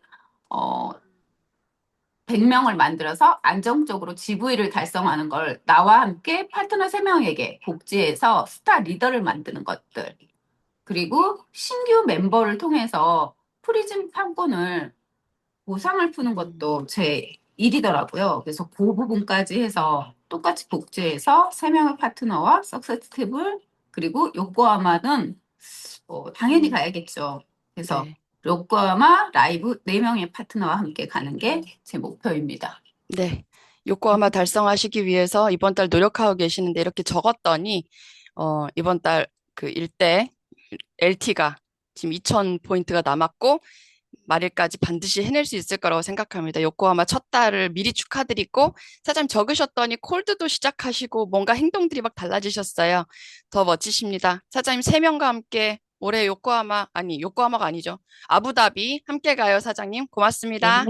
100명을 만들어서 안정적으로 GV를 달성하는 걸 나와 함께 파트너 3명에게 복지해서 스타 리더를 만드는 것들 그리고 신규 멤버를 통해서 프리즘 판권을 보상을 푸는 것도 제 일이더라고요. 그래서 그 부분까지 해서 똑같이 복제해서 3명의 파트너와 석세스 팁을 그리고 요코하마는 당연히 가야겠죠. 그래서 네. 요코하마 라이브 4명의 파트너와 함께 가는 게 제 목표입니다. 네. 요코하마 달성하시기 위해서 이번 달 노력하고 계시는데 이렇게 적었더니 이번 달 그 일대 LT가 지금 2,000포인트가 남았고 말일까지 반드시 해낼 수 있을 거라고 생각합니다. 요코하마 첫 달을 미리 축하드리고 사장님 적으셨더니 콜드도 시작하시고 뭔가 행동들이 막 달라지셨어요. 더 멋지십니다. 사장님 3명과 함께 올해 요코하마가 아니죠. 아부다비 함께 가요, 사장님. 고맙습니다.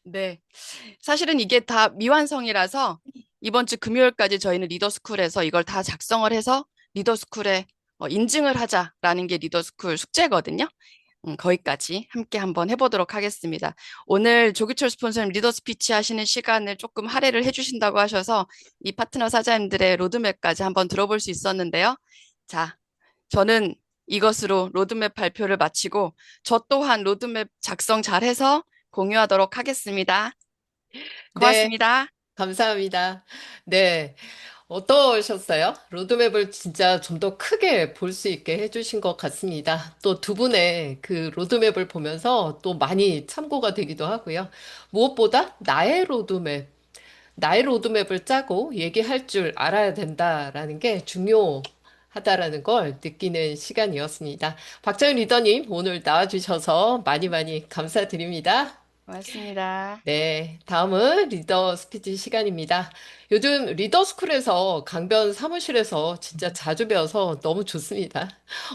네. 사실은 이게 다 미완성이라서 이번 주 금요일까지 저희는 리더스쿨에서 이걸 다 작성을 해서 리더스쿨에 인증을 하자라는 게 리더스쿨 숙제거든요. 거기까지 함께 한번 해보도록 하겠습니다. 오늘 조기철 스폰서님 리더 스피치 하시는 시간을 조금 할애를 해주신다고 하셔서 이 파트너 사장님들의 로드맵까지 한번 들어볼 수 있었는데요. 자, 저는 이것으로 로드맵 발표를 마치고 저 또한 로드맵 작성 잘해서 공유하도록 하겠습니다. 네, 고맙습니다. 감사합니다. 네. 어떠셨어요? 로드맵을 진짜 좀 더 크게 볼 수 있게 해주신 것 같습니다. 또 두 분의 그 로드맵을 보면서 또 많이 참고가 되기도 하고요. 무엇보다 나의 로드맵을 짜고 얘기할 줄 알아야 된다라는 게 중요하다라는 걸 느끼는 시간이었습니다. 박정현 리더님, 오늘 나와주셔서 많이 많이 감사드립니다. 고맙습니다. 네, 다음은 리더 스피치 시간입니다. 요즘 리더 스쿨에서 강변 사무실에서 진짜 자주 배워서 너무 좋습니다.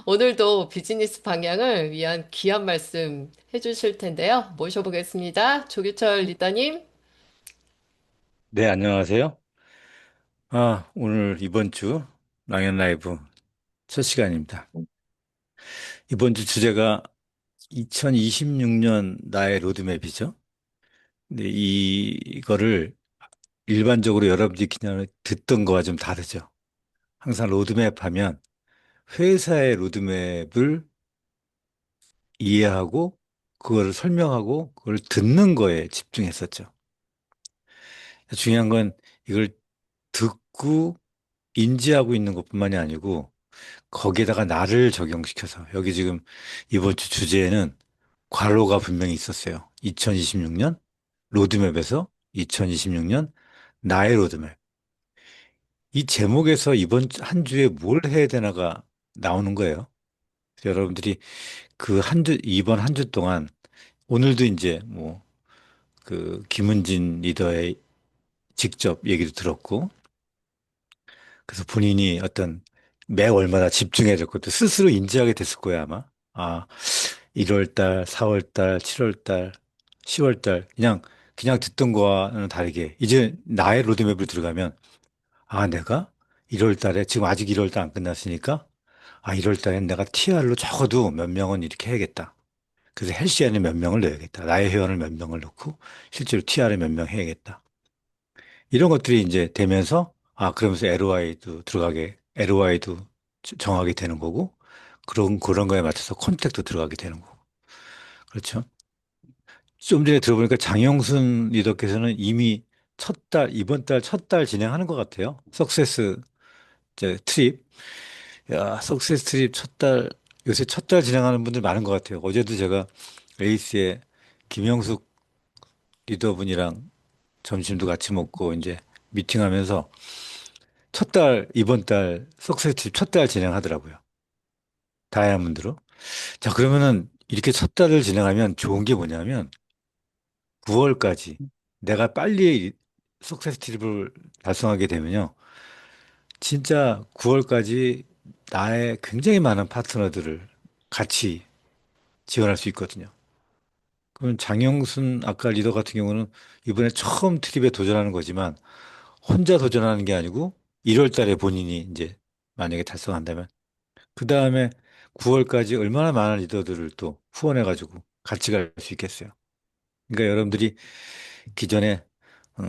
오늘도 비즈니스 방향을 위한 귀한 말씀 해주실 텐데요. 모셔보겠습니다. 조규철 리더님. 네, 안녕하세요. 오늘 이번 주 랑연 라이브 첫 시간입니다. 이번 주 주제가 2026년 나의 로드맵이죠. 근데 이거를 일반적으로 여러분들이 그냥 듣던 거와 좀 다르죠. 항상 로드맵 하면 회사의 로드맵을 이해하고 그거를 설명하고 그걸 듣는 거에 집중했었죠. 중요한 건 이걸 듣고 인지하고 있는 것뿐만이 아니고 거기에다가 나를 적용시켜서 여기 지금 이번 주 주제에는 괄호가 분명히 있었어요. 2026년 로드맵에서 2026년 나의 로드맵. 이 제목에서 이번 한 주에 뭘 해야 되나가 나오는 거예요. 그래서 여러분들이 그 한 주, 이번 한 주 동안 오늘도 이제 뭐 그 김은진 리더의 직접 얘기도 들었고 그래서 본인이 어떤 매 월마다 집중해야 될 것도 스스로 인지하게 됐을 거예요, 아마. 1월 달, 4월 달, 7월 달, 10월 달 그냥 듣던 거와는 다르게 이제 나의 로드맵을 들어가면 내가 1월 달에 지금 아직 1월 달 안 끝났으니까 1월 달엔 내가 TR로 적어도 몇 명은 이렇게 해야겠다. 그래서 헬시안에 몇 명을 넣어야겠다. 나의 회원을 몇 명을 넣고 실제로 TR에 몇 명 해야겠다. 이런 것들이 이제 되면서 그러면서 LOI도 정하게 되는 거고 그런 거에 맞춰서 컨택도 들어가게 되는 거고. 그렇죠? 좀 전에 들어보니까 장영순 리더께서는 이미 이번 달 첫 달 진행하는 것 같아요. 석세스 이제 트립. 야, 석세스 트립 요새 첫 달 진행하는 분들 많은 것 같아요. 어제도 제가 에이스의 김영숙 리더분이랑 점심도 같이 먹고 이제 미팅하면서 이번 달 석세스 트립 첫 달 진행하더라고요. 다이아몬드로. 자, 그러면은 이렇게 첫 달을 진행하면 좋은 게 뭐냐면 9월까지 내가 빨리 석세스 트립을 달성하게 되면요. 진짜 9월까지 나의 굉장히 많은 파트너들을 같이 지원할 수 있거든요. 그럼 장영순 아까 리더 같은 경우는 이번에 처음 트립에 도전하는 거지만 혼자 도전하는 게 아니고 1월 달에 본인이 이제 만약에 달성한다면 그 다음에 9월까지 얼마나 많은 리더들을 또 후원해가지고 같이 갈 수 있겠어요. 그러니까 여러분들이 기존에 어,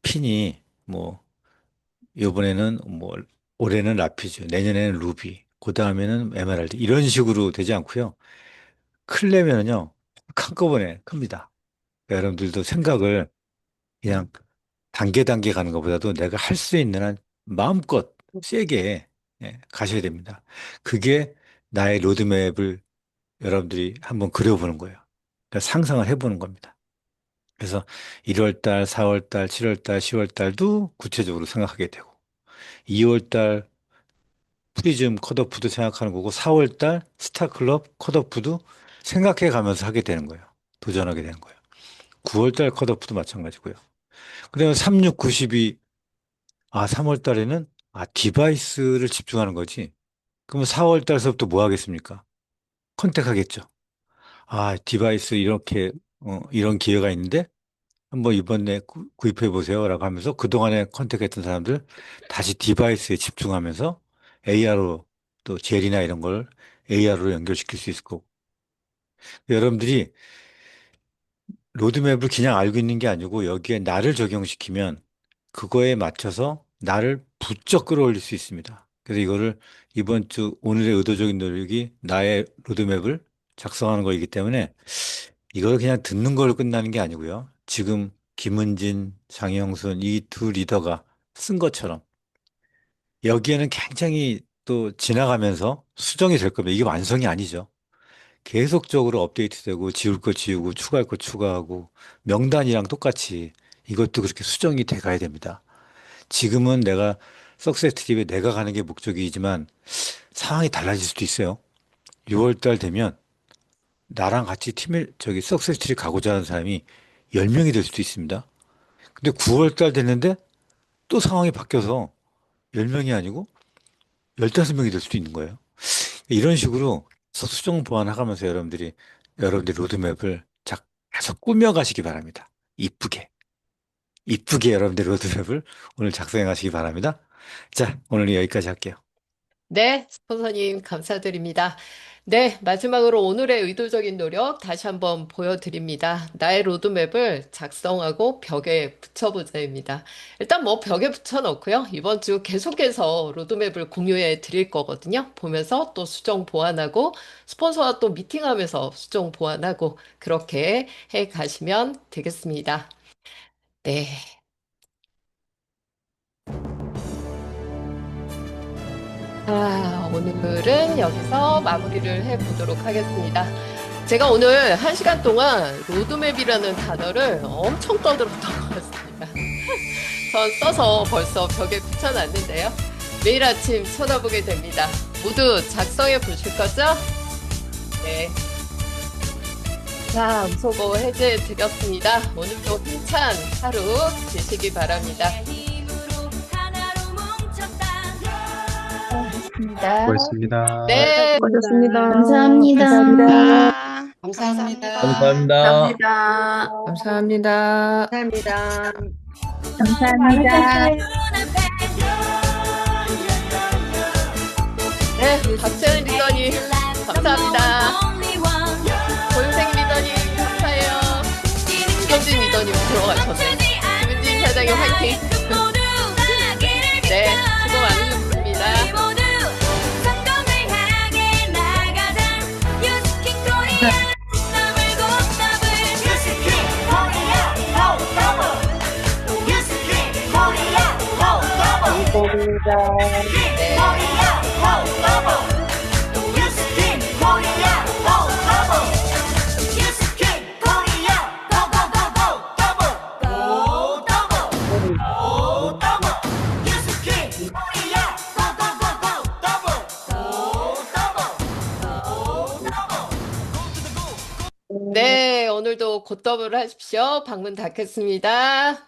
핀이 뭐 이번에는 뭐 올해는 라피즈, 내년에는 루비, 그 다음에는 에메랄드 이런 식으로 되지 않고요. 크려면은요 한꺼번에 큽니다. 그러니까 여러분들도 생각을 그냥 단계 단계 가는 것보다도 내가 할 수 있는 한 마음껏 세게 가셔야 됩니다. 그게 나의 로드맵을 여러분들이 한번 그려보는 거예요. 그러니까 상상을 해보는 겁니다. 그래서 1월 달, 4월 달, 7월 달, 10월 달도 구체적으로 생각하게 되고 2월 달 프리즘 컷오프도 생각하는 거고 4월 달 스타클럽 컷오프도 생각해 가면서 하게 되는 거예요. 도전하게 되는 거예요. 9월 달 컷오프도 마찬가지고요. 그다음에 3, 6, 9, 12 3월 달에는 디바이스를 집중하는 거지. 그러면 4월 달서부터 뭐 하겠습니까? 컨택하겠죠. 아, 디바이스 이렇게, 이런 기회가 있는데 한번 이번에 구입해 보세요라고 하면서 그동안에 컨택했던 사람들 다시 디바이스에 집중하면서 AR로 또 젤이나 이런 걸 AR로 연결시킬 수 있을 거고. 여러분들이 로드맵을 그냥 알고 있는 게 아니고 여기에 나를 적용시키면 그거에 맞춰서 나를 부쩍 끌어올릴 수 있습니다. 그래서 이거를 이번 주 오늘의 의도적인 노력이 나의 로드맵을 작성하는 거이기 때문에 이걸 그냥 듣는 걸로 끝나는 게 아니고요. 지금 김은진, 장영순 이 두 리더가 쓴 것처럼 여기에는 굉장히 또 지나가면서 수정이 될 겁니다. 이게 완성이 아니죠. 계속적으로 업데이트되고 지울 거 지우고 추가할 거 추가하고 명단이랑 똑같이 이것도 그렇게 수정이 돼 가야 됩니다. 지금은 내가 석세스 트립에 내가 가는 게 목적이지만 상황이 달라질 수도 있어요. 6월 달 되면 나랑 같이 팀에 저기 석세스 트립 가고자 하는 사람이 10명이 될 수도 있습니다. 근데 9월 달 됐는데 또 상황이 바뀌어서 10명이 아니고 15명이 될 수도 있는 거예요. 이런 식으로 수정 보완해가면서 여러분들이 로드맵을 계속 꾸며가시기 바랍니다. 이쁘게. 이쁘게 여러분들 로드맵을 오늘 작성해 가시기 바랍니다. 자, 오늘은 여기까지 할게요. 네, 스폰서님 감사드립니다. 네, 마지막으로 오늘의 의도적인 노력 다시 한번 보여드립니다. 나의 로드맵을 작성하고 벽에 붙여보자입니다. 일단 뭐 벽에 붙여놓고요. 이번 주 계속해서 로드맵을 공유해 드릴 거거든요. 보면서 또 수정 보완하고 스폰서와 또 미팅하면서 수정 보완하고 그렇게 해 가시면 되겠습니다. 네. 오늘은 여기서 마무리를 해보도록 하겠습니다. 제가 오늘 1시간 동안 로드맵이라는 단어를 엄청 떠들었던 것 같습니다. 전 써서 벌써 벽에 붙여놨는데요. 매일 아침 쳐다보게 됩니다. 모두 작성해 보실 거죠? 네. 자, 음소거 해제해 드렸습니다. 오늘도 힘찬 하루 되시기 바랍니다. 고맙습니다. 네. 고맙습니다. 감사합니다. 감사합니다. 감사합니다. 감사합니다. 감사합니다. 네, 박재은 리더님 감사합니다. 고윤생 리더님 감사해요. 김현진 리더님 들어가셨네. 김현진 사장님 화이팅. 네, 수고 많으셨습니다. 네. 네, 오늘도 굿더블 하십시오. 방문 닫겠습니다.